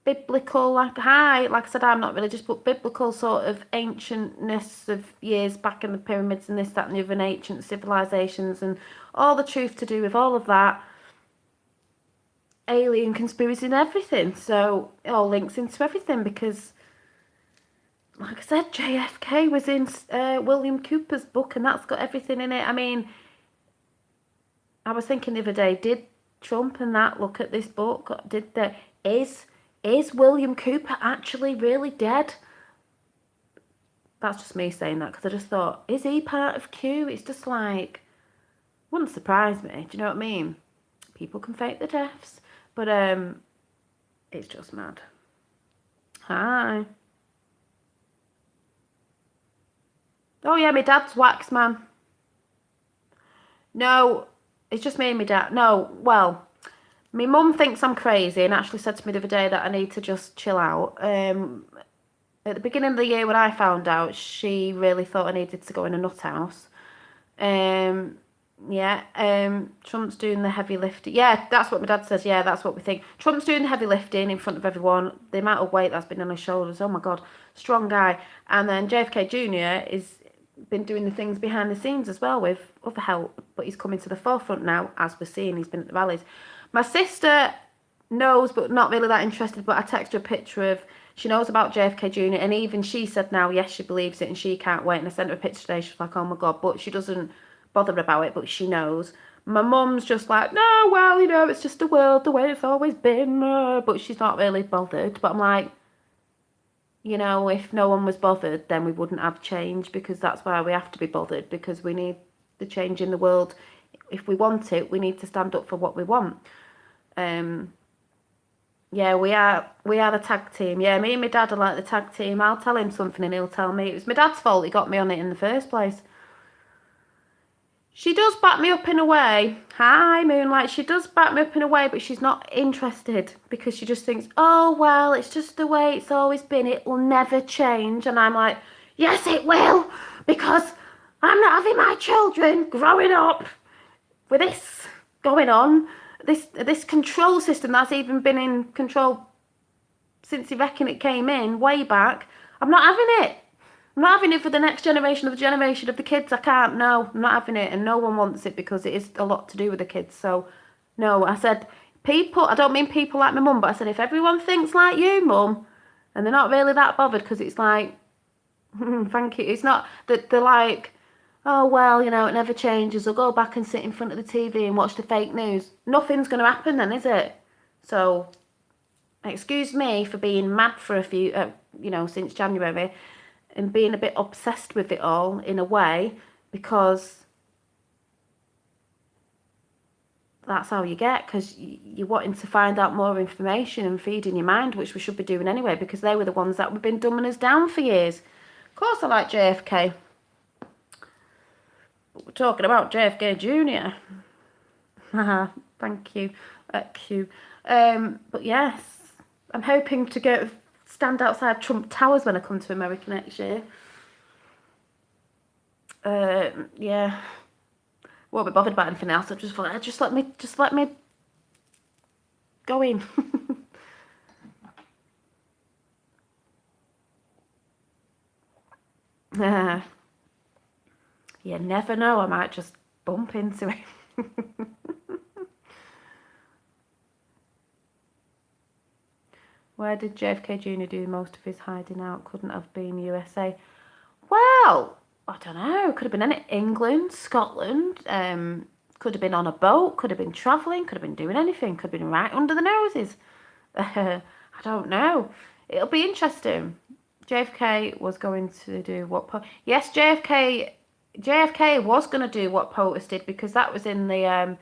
biblical, like I said, I'm not religious, but biblical sort of ancientness of years back in the pyramids and this, that, and the other, and ancient civilizations, and all the truth to do with all of that, alien conspiracy and everything. So it all links into everything, because like I said, JFK was in William Cooper's book, and that's got everything in it. I mean, I was thinking the other day, did Trump and that look at this book? Is William Cooper actually really dead? That's just me saying that, because I just thought, is he part of Q? It's just like, wouldn't surprise me. Do you know what I mean? People can fake their deaths, but it's just mad. Hi. Oh yeah, my dad's wax man. No, it's just me and my dad. No, well, my mum thinks I'm crazy and actually said to me the other day that I need to just chill out. At the beginning of the year when I found out, she really thought I needed to go in a nut house. Yeah, Trump's doing the heavy lifting. Yeah, that's what my dad says. Yeah, that's what we think. Trump's doing the heavy lifting in front of everyone. The amount of weight that's been on his shoulders. Oh my God, strong guy. And then JFK Jr. is been doing the things behind the scenes as well with other help, but he's coming to the forefront now, as we're seeing. He's been at the rallies. My sister knows, but not really that interested. But I texted her a picture of. She knows about JFK Jr. and even she said now, yes, she believes it and she can't wait. And I sent her a picture today. She was like, oh my God, but she doesn't bother about it, but she knows. My mum's just like, no, well, you know, it's just the world the way it's always been, but she's not really bothered. But I'm like, you know, if no one was bothered, then we wouldn't have change, because that's why we have to be bothered, because we need the change in the world. If we want it, we need to stand up for what we want. Yeah, we are the tag team. Yeah, me and my dad are like the tag team. I'll tell him something and he'll tell me. It was my dad's fault he got me on it in the first place. She does back me up in a way. Hi, Moonlight. She does back me up in a way, but she's not interested because she just thinks, oh, well, it's just the way it's always been. It will never change. And I'm like, yes, it will, because I'm not having my children growing up with this going on. This control system that's even been in control since he reckon it came in way back. I'm not having it. I'm not having it for the next generation of the kids. I can't. No, I'm not having it, and no one wants it because it is a lot to do with the kids. So, no, I said people. I don't mean people like my mum, but I said if everyone thinks like you, mum, and they're not really that bothered, because it's like, thank you. It's not that they're like, oh, well, you know, it never changes. I'll go back and sit in front of the TV and watch the fake news. Nothing's going to happen then, is it? So, excuse me for being mad for a few, you know, since January, and being a bit obsessed with it all in a way, because that's how you get, because you're wanting to find out more information and feeding your mind, which we should be doing anyway, because they were the ones that have been dumbing us down for years. Of course I like JFK. We're talking about JFK Jr. Thank you. Q. But yes, I'm hoping to stand outside Trump Towers when I come to America next year. Yeah. Won't be bothered about anything else. I just let me go in. You never know. I might just bump into it. Where did JFK Jr. do most of his hiding out? Couldn't have been USA. Well, I don't know. Could have been in England, Scotland. Could have been on a boat. Could have been travelling. Could have been doing anything. Could have been right under the noses. I don't know. It'll be interesting. JFK was going to do what? Yes, JFK was going to do what POTUS did, because that was in the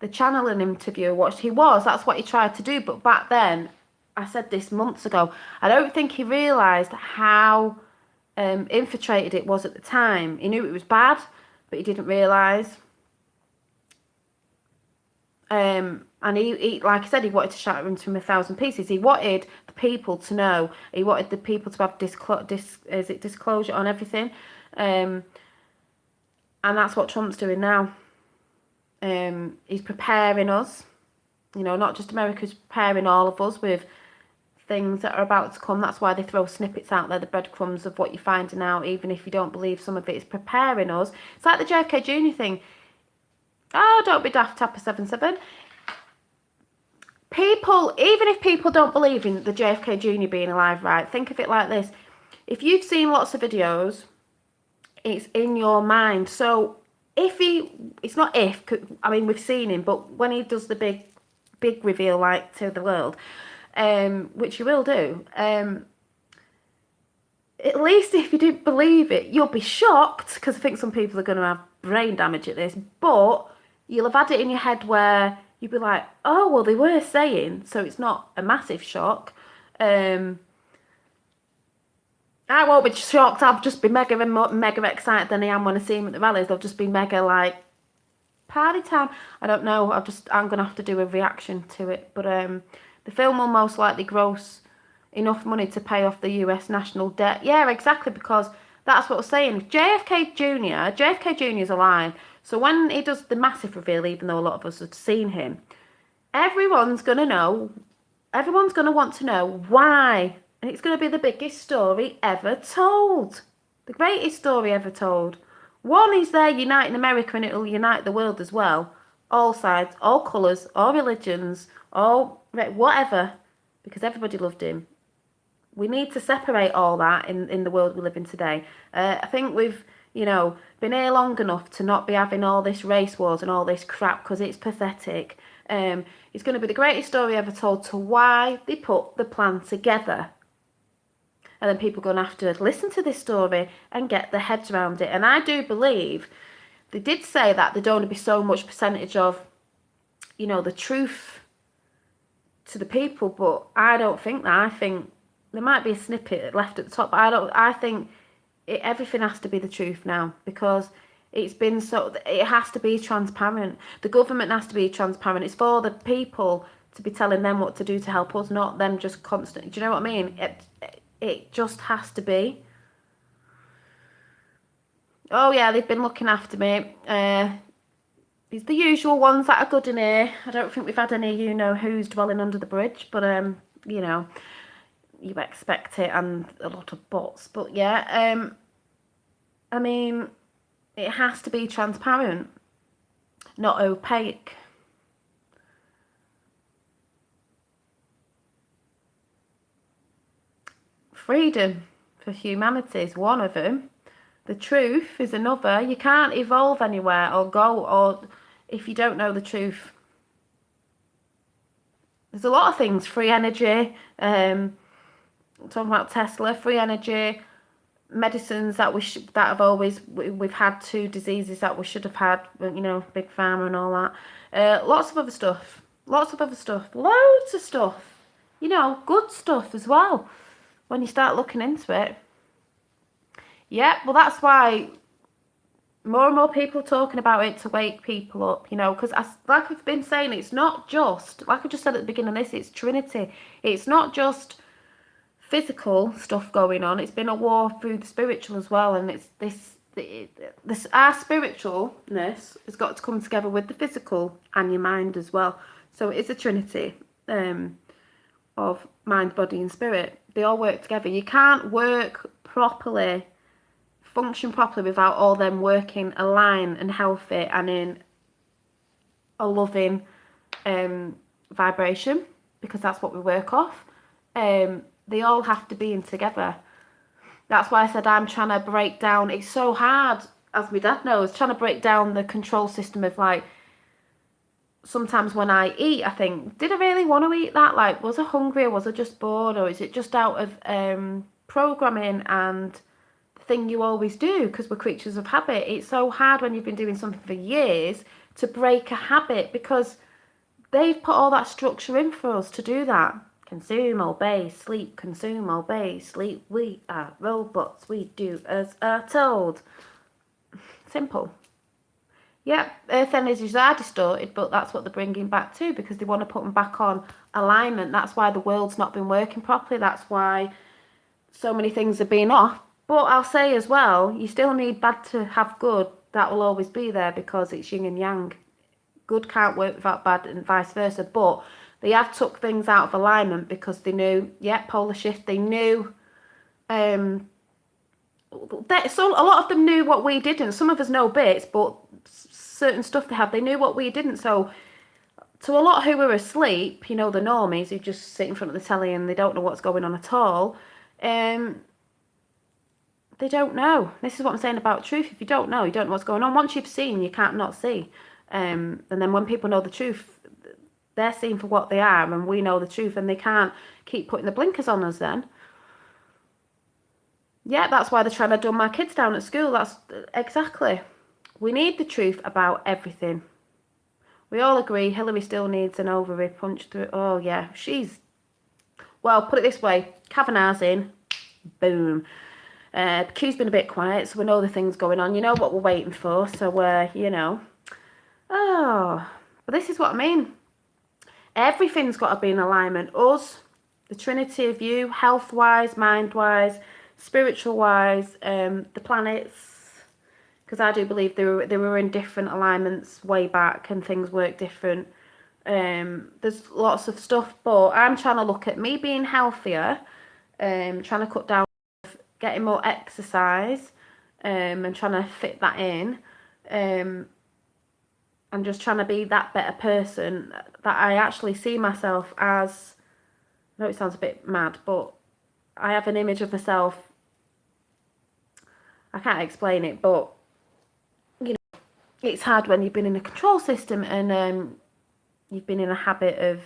channeling interview I watched. That's what he tried to do. But back then, I said this months ago, I don't think he realised how infiltrated it was at the time. He knew it was bad, but he didn't realise. And he, like I said, he wanted to shatter into 1,000 pieces. He wanted the people to know. He wanted the people to have disclosure on everything. And that's what Trump's doing now. He's preparing us, you know, not just America, he's preparing all of us with things that are about to come. That's why they throw snippets out there, the breadcrumbs of what you're finding out, even if you don't believe some of it. It's preparing us. It's like the JFK Jr. thing. Oh, don't be daft, Tapper 77. People, even if people don't believe in the JFK Jr. being alive, right, think of it like this. If you've seen lots of videos, it's in your mind. So it's not if, I mean, we've seen him, but when he does the big reveal, like, to the world, which he will do, at least if you didn't believe it, you'll be shocked, because I think some people are going to have brain damage at this, but you'll have had it in your head where you'll be like, oh, well, they were saying, so it's not a massive shock. I won't be shocked. I'll just be mega excited than I am when I see him at the rallies. They'll just be mega like, party time. I don't know. I'm going to have to do a reaction to it. But the film will most likely gross enough money to pay off the US national debt. Yeah, exactly, because that's what I was saying. JFK Jr. is alive. So when he does the massive reveal, even though a lot of us have seen him, everyone's going to know, everyone's going to want to know why. And it's going to be the biggest story ever told. The greatest story ever told. One, he's there uniting America, and it'll unite the world as well. All sides, all colours, all religions, all whatever, because everybody loved him. We need to separate all that in the world we live in today. I think we've, been here long enough to not be having all this race wars and all this crap, because it's pathetic. It's going to be the greatest story ever told to why they put the plan together. And then people are going to have to listen to this story and get their heads around it. And I do believe they did say that there'd only be so much percentage of, the truth to the people. But I don't think that. I think there might be a snippet left at the top. But I think everything has to be the truth now, because it's been it has to be transparent. The government has to be transparent. It's for the people to be telling them what to do to help us, not them just constantly. Do you know what I mean? It just has to be. Oh yeah, they've been looking after me. It's the usual ones that are good in here. I don't think we've had any who's dwelling under the bridge, but you expect it, and a lot of bots. But yeah, I mean, it has to be transparent, not opaque. Freedom for humanity is one of them. The truth is another. You can't evolve anywhere or go or if you don't know the truth. There's a lot of things. Free energy. Talking about Tesla. Free energy. Medicines that we've had 2 diseases that we should have had. Big pharma and all that. Lots of other stuff. Loads of stuff. Good stuff as well. When you start looking into it. Yeah, well, that's why more and more people are talking about it to wake people up, because like I've been saying, it's not just, like I just said at the beginning of this, it's Trinity. It's not just physical stuff going on. It's been a war through the spiritual as well, and it's our spiritualness has got to come together with the physical and your mind as well. So it is a Trinity of mind, body and spirit. They all work together. You can't work properly, function properly without all them working aligned and healthy and in a loving vibration, because that's what we work off. They all have to be in together. That's why I said I'm trying to break down. It's so hard, as my dad knows, trying to break down the control system of sometimes when I eat, I think, did I really want to eat that? Was I hungry, or was I just bored, or is it just out of programming and the thing you always do, because we're creatures of habit. It's so hard when you've been doing something for years to break a habit, because they've put all that structure in for us to do that. Consume, obey, sleep, consume, obey, sleep. We are robots. We do as are told. Simple. Yeah, earth energies are distorted, but that's what they're bringing back too, because they want to put them back on alignment. That's why the world's not been working properly. That's why so many things are being off. But I'll say as well, you still need bad to have good. That will always be there, because it's yin and yang. Good can't work without bad, and vice versa. But they have took things out of alignment because they knew, polar shift. They knew. So a lot of them knew what we didn't. Some of us know bits, but certain stuff they knew what we didn't. So to a lot who were asleep, the normies who just sit in front of the telly and they don't know what's going on at all, they don't know. This is what I'm saying about truth. If you don't know what's going on. Once you've seen, you can't not see. And then when people know the truth, they're seen for what they are, and we know the truth, and they can't keep putting the blinkers on us then. Yeah, that's why they're trying to dumb my kids down at school. That's exactly. We need the truth about everything. We all agree Hillary still needs an ovary punch through. Oh, yeah. Well, put it this way. Kavanaugh's in. Boom. Q's been a bit quiet, so we know the thing's going on. You know what we're waiting for. So, Oh, but this is what I mean. Everything's got to be in alignment. Us, the Trinity of you, health-wise, mind-wise, spiritual-wise, the planets, because I do believe they were in different alignments way back and things work different. There's lots of stuff, but I'm trying to look at me being healthier, trying to cut down, getting more exercise, and trying to fit that in. I'm just trying to be that better person that I actually see myself as. I know it sounds a bit mad, but I have an image of myself. I can't explain it, but you know, it's hard when you've been in a control system and you've been in a habit of,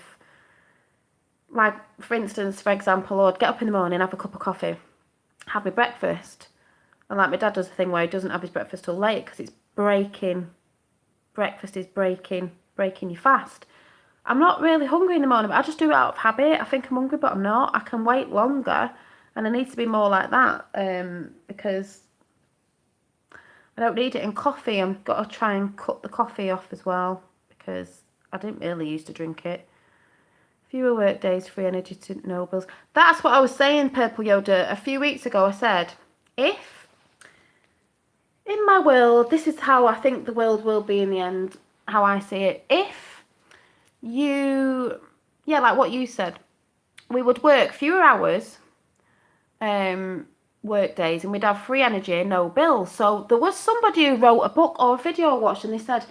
like, for instance, for example, I'd get up in the morning, have a cup of coffee, have my breakfast, and like my dad does the thing where he doesn't have his breakfast till late because it's breaking. Breakfast is breaking your fast. I'm not really hungry in the morning, but I just do it out of habit. I think I'm hungry, but I'm not. I can wait longer, and I need to be more like that because I don't need it in coffee. I've got to try and cut the coffee off as well because I didn't really used to drink it. Fewer work days, free energy to no bills. That's what I was saying, Purple Yoda. A few weeks ago I said, if in my world, this is how I think the world will be in the end, how I see it. If you, yeah, like what you said, we would work fewer hours, work days, and we'd have free energy, no bills. So there was somebody who wrote a book or a video I watched, and they said,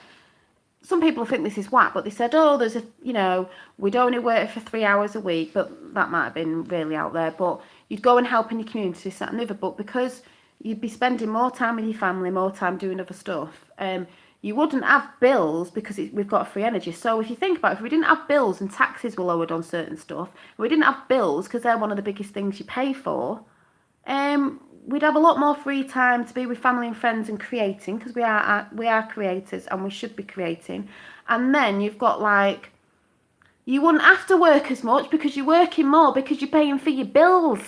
some people think this is whack, but they said, oh, there's a, you know, we'd only work for 3 hours a week, but that might have been really out there, but you'd go and help in your community, set another book, because you'd be spending more time with your family, more time doing other stuff. You wouldn't have bills because we've got free energy. So if you think about it, if we didn't have bills and taxes were lowered on certain stuff, we didn't have bills because they're one of the biggest things you pay for, we'd have a lot more free time to be with family and friends and creating, because we are creators and we should be creating. And then you've got, like, you wouldn't have to work as much because you're working more because you're paying for your bills.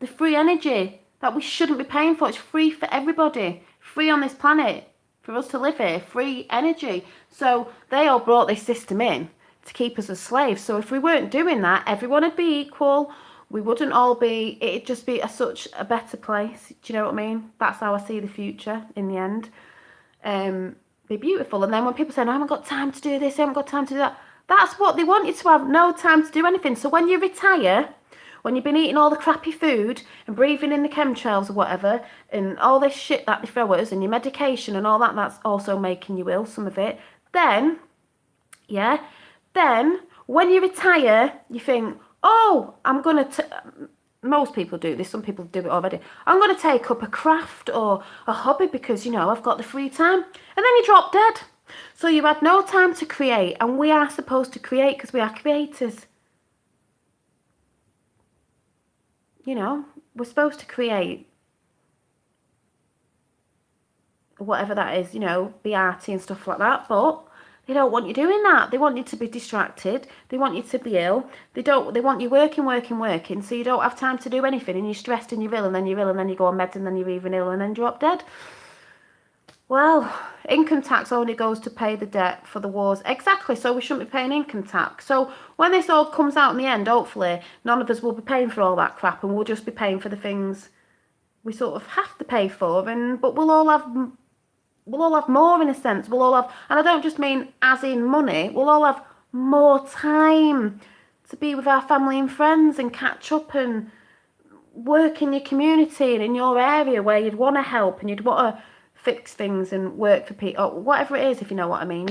The free energy that we shouldn't be paying for, it's free for everybody, free on this planet for us to live here, free energy. So they all brought this system in to keep us as slaves. So if we weren't doing that, everyone would be equal. We wouldn't all be, it'd just be such a better place. Do you know what I mean? That's how I see the future in the end. Be beautiful. And then when people say, I haven't got time to do this, I haven't got time to do that, that's what they want you to have, no time to do anything. So when you retire, when you've been eating all the crappy food and breathing in the chemtrails or whatever, and all this shit that they throw at us, and your medication and all that, that's also making you ill, some of it, then, yeah, then when you retire, you think, oh, I'm going to, most people do this, some people do it already, I'm going to take up a craft or a hobby because, you know, I've got the free time. And then you drop dead. So you had no time to create, and we are supposed to create because we are creators. You know, we're supposed to create whatever that is, you know, be arty and stuff like that, but they don't want you doing that. They want you to be distracted. They want you to be ill. They want you working, so you don't have time to do anything, and you're stressed and you're ill, and then you're ill, and then you go on meds, and then you're even ill, and then drop dead. Well, income tax only goes to pay the debt for the wars. Exactly, so we shouldn't be paying income tax. So when this all comes out in the end, hopefully, none of us will be paying for all that crap, and we'll just be paying for the things we sort of have to pay for, but we'll all have more in a sense. We'll all have, and I don't just mean as in money, we'll all have more time to be with our family and friends and catch up and work in your community and in your area where you'd want to help and you'd want to fix things and work for people, or whatever it is, if you know what I mean.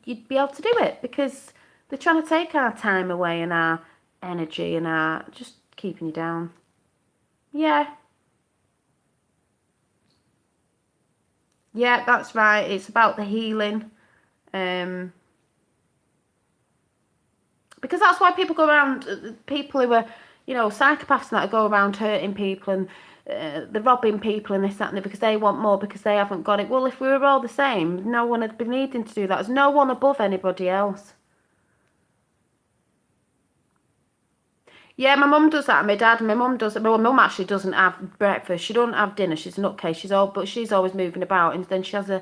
You'd be able to do it because they're trying to take our time away and our energy and our just keeping you down. Yeah. Yeah, that's right. It's about the healing. Because that's why people go around, people who are, you know, psychopaths and that go around hurting people and they're robbing people and this, that and that because they want more because they haven't got it. Well, if we were all the same, no one would be needing to do that. There's no one above anybody else. Yeah, my mum does that. My dad and my mum does it. My mum actually doesn't have breakfast. She doesn't have dinner. She's a nutcase. But she's always moving about, and then she has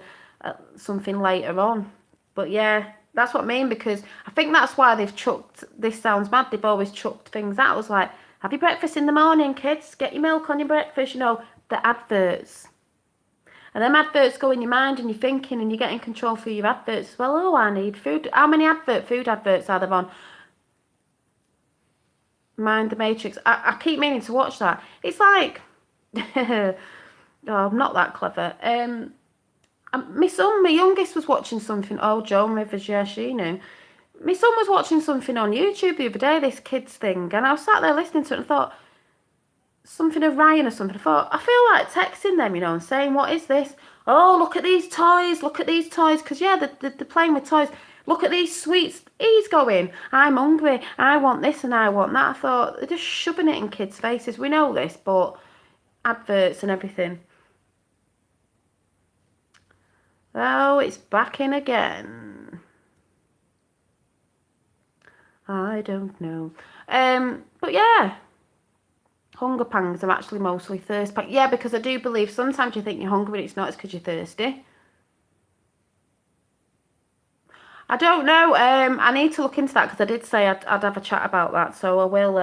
something later on. But yeah, that's what I mean, because I think that's why they've chucked. This sounds mad. They've always chucked things out. I was like, have your breakfast in the morning, kids. Get your milk on your breakfast. You know, the adverts. And them adverts go in your mind and you're thinking and you're getting control through your adverts as well. Oh, I need food. How many food adverts are there on? Mind the Matrix. I keep meaning to watch that. It's like, oh, I'm not that clever. My son, my youngest, was watching something. Oh, Joan Rivers, yeah, she knew. My son was watching something on YouTube the other day, this kids thing, and I was sat there listening to it and thought, something of Ryan or something. I thought, I feel like texting them, and saying, what is this? Oh, look at these toys, because, yeah, they're playing with toys. Look at these sweets. He's going, I'm hungry, I want this and I want that. I thought, they're just shoving it in kids' faces. We know this, but adverts and everything. Oh, it's back in again. I don't know. But yeah, hunger pangs are actually mostly thirst pangs. Yeah, because I do believe sometimes you think you're hungry, but it's not. It's because you're thirsty. I don't know. I need to look into that because I did say I'd have a chat about that. So I will,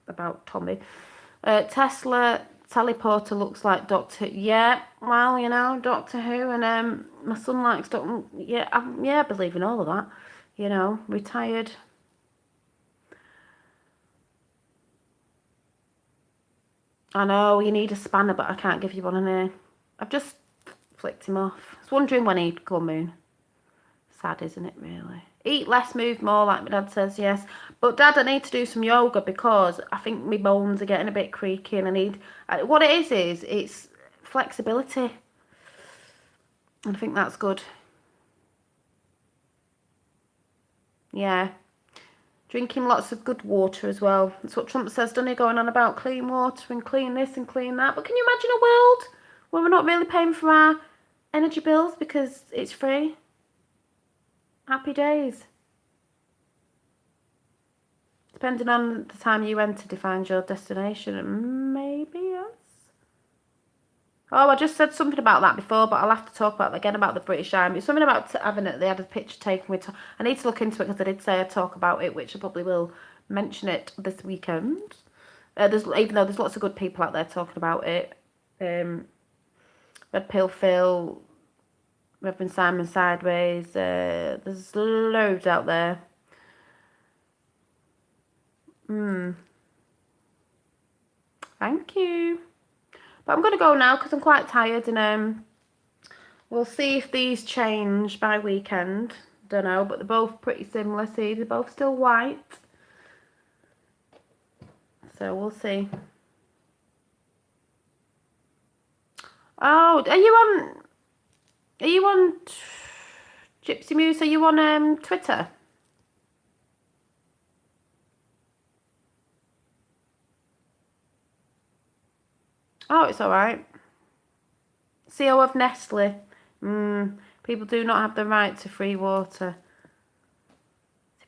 about Tommy. Tesla teleporter looks like Doctor. Yeah, well, Doctor Who, and my son likes Doctor. Yeah, I believe in all of that. Retired. I know you need a spanner, but I can't give you one in here. I've just flicked him off. I was wondering when he'd come in. Sad, isn't it, really? Eat less, move more, like my dad says, yes. But Dad, I need to do some yoga because I think my bones are getting a bit creaky and I need... What it is it's flexibility. And I think that's good. Yeah. Drinking lots of good water as well. That's what Trump says, doesn't he? Going on about clean water and clean this and clean that. But can you imagine a world where we're not really paying for our energy bills because it's free? Happy days. Depending on the time you enter defines your destination. Maybe, yes. Oh, I just said something about that before, but I'll have to talk about again about the British Army. It's something about having it. They had a picture taken with... I need to look into it because I did say I'd talk about it, which I probably will mention it this weekend. Even though there's lots of good people out there talking about it. Red Pill Phil, Reverend Simon Sideways. There's loads out there. Thank you. But I'm going to go now because I'm quite tired, and we'll see if these change by weekend. Don't know, but they're both pretty similar. See, they're both still white. So we'll see. Oh, are you on Gypsy Muse? Are you on Twitter? Oh, it's alright. CEO of Nestle. People do not have the right to free water.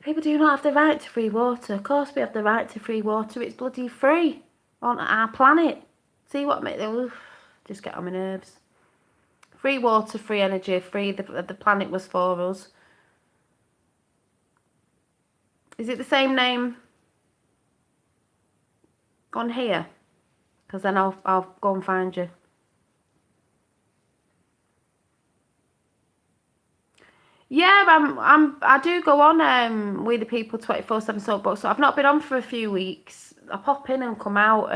People do not have the right to free water. Of course we have the right to free water. It's bloody free on our planet. See what they just get on my nerves. Free water, free energy, free the planet was for us. Is it the same name on here? Because then I'll go and find you. Yeah, I do go on We the People 24/7 Soapbox. So I've not been on for a few weeks. I pop in and come out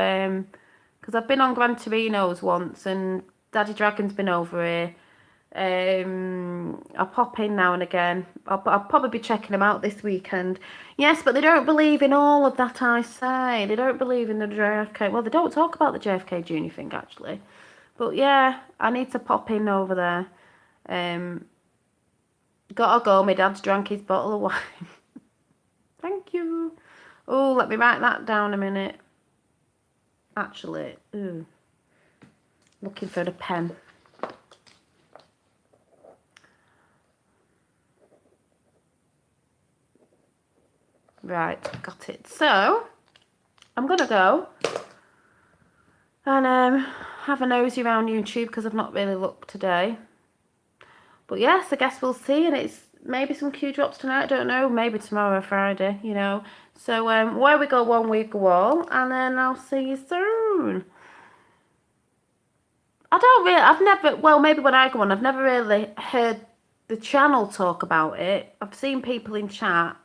because I've been on Gran Torino's once and Daddy Dragon's been over here. I'll pop in now and again. I'll probably be checking them out this weekend. Yes, but they don't believe in all of that I say. They don't believe in the JFK. Well, they don't talk about the JFK Jr. thing actually. But yeah, I need to pop in over there. Gotta go, my dad's drank his bottle of wine. Thank you. Oh, let me write that down a minute. Actually, looking for the pen. Right, got it. So, I'm gonna go and have a nosy around YouTube because I've not really looked today. But yes, I guess we'll see, and it's maybe some Q drops tonight, I don't know, maybe tomorrow or Friday, So where we go one, we go all, and then I'll see you soon. I've never, well, maybe when I go on, I've never really heard the channel talk about it. I've seen people in chat,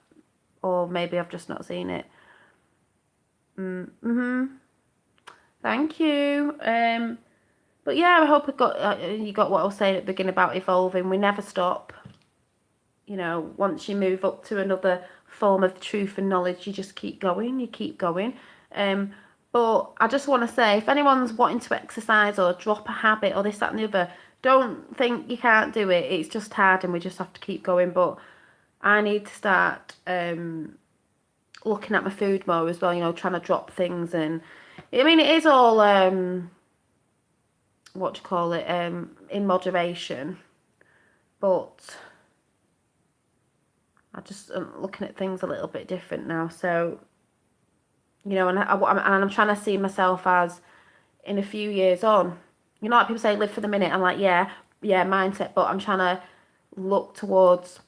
or maybe I've just not seen it. Thank you. But yeah, I hope you got what I was saying at the beginning about evolving. We never stop. You know, once you move up to another form of truth and knowledge, you just keep going. You keep going. But I just want to say, if anyone's wanting to exercise or drop a habit or this, that, and the other, don't think you can't do it. It's just hard, and we just have to keep going. But I need to start looking at my food more as well. You know, trying to drop things, and I mean, it is all what do you call it, in moderation, but I just am looking at things a little bit different now. So, you know, and I'm trying to see myself as in a few years on. You know, like people say, live for the minute. I'm like, yeah, mindset, but I'm trying to look towards,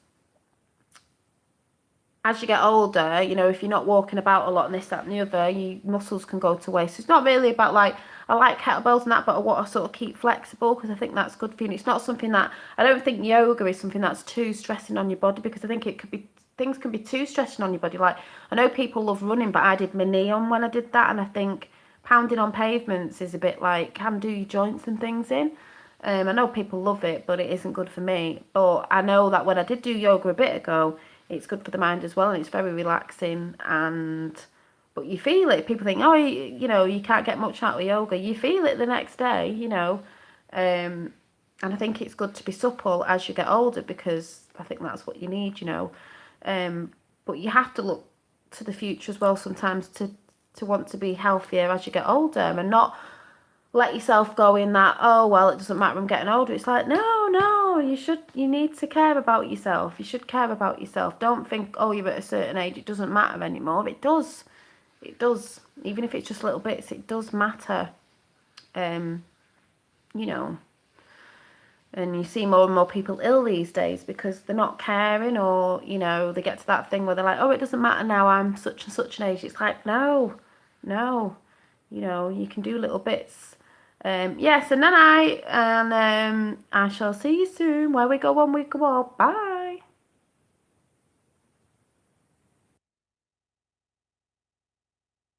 as you get older, you know, if you're not walking about a lot and this, that, and the other, your muscles can go to waste. So it's not really about like, I like kettlebells and that, but I want to sort of keep flexible because I think that's good for you. And it's not something that, I don't think yoga is something that's too stressing on your body, because I think it could be, things can be too stressing on your body. Like, I know people love running, but I did my knee on when I did that, and I think pounding on pavements is a bit like, can do your joints and things in. I know people love it, but it isn't good for me. But I know that when I did do yoga a bit ago, it's good for the mind as well, and it's very relaxing. And but you feel it. People think, oh, you know, you can't get much out of yoga. You feel it the next day, you know. And I think it's good to be supple as you get older, because I think that's what you need, you know. But you have to look to the future as well sometimes to want to be healthier as you get older, and not let yourself go in that, oh, well, it doesn't matter, I'm getting older. It's like, no, you need to care about yourself. You should care about yourself. Don't think, oh, you're at a certain age, it doesn't matter anymore. It does. Even if it's just little bits, it does matter. You know, and you see more and more people ill these days because they're not caring, or, you know, they get to that thing where they're like, oh, it doesn't matter now, I'm such and such an age. It's like, no, you know, you can do little bits. Yes, and then I shall see you soon. Where we go on, we go on. Bye.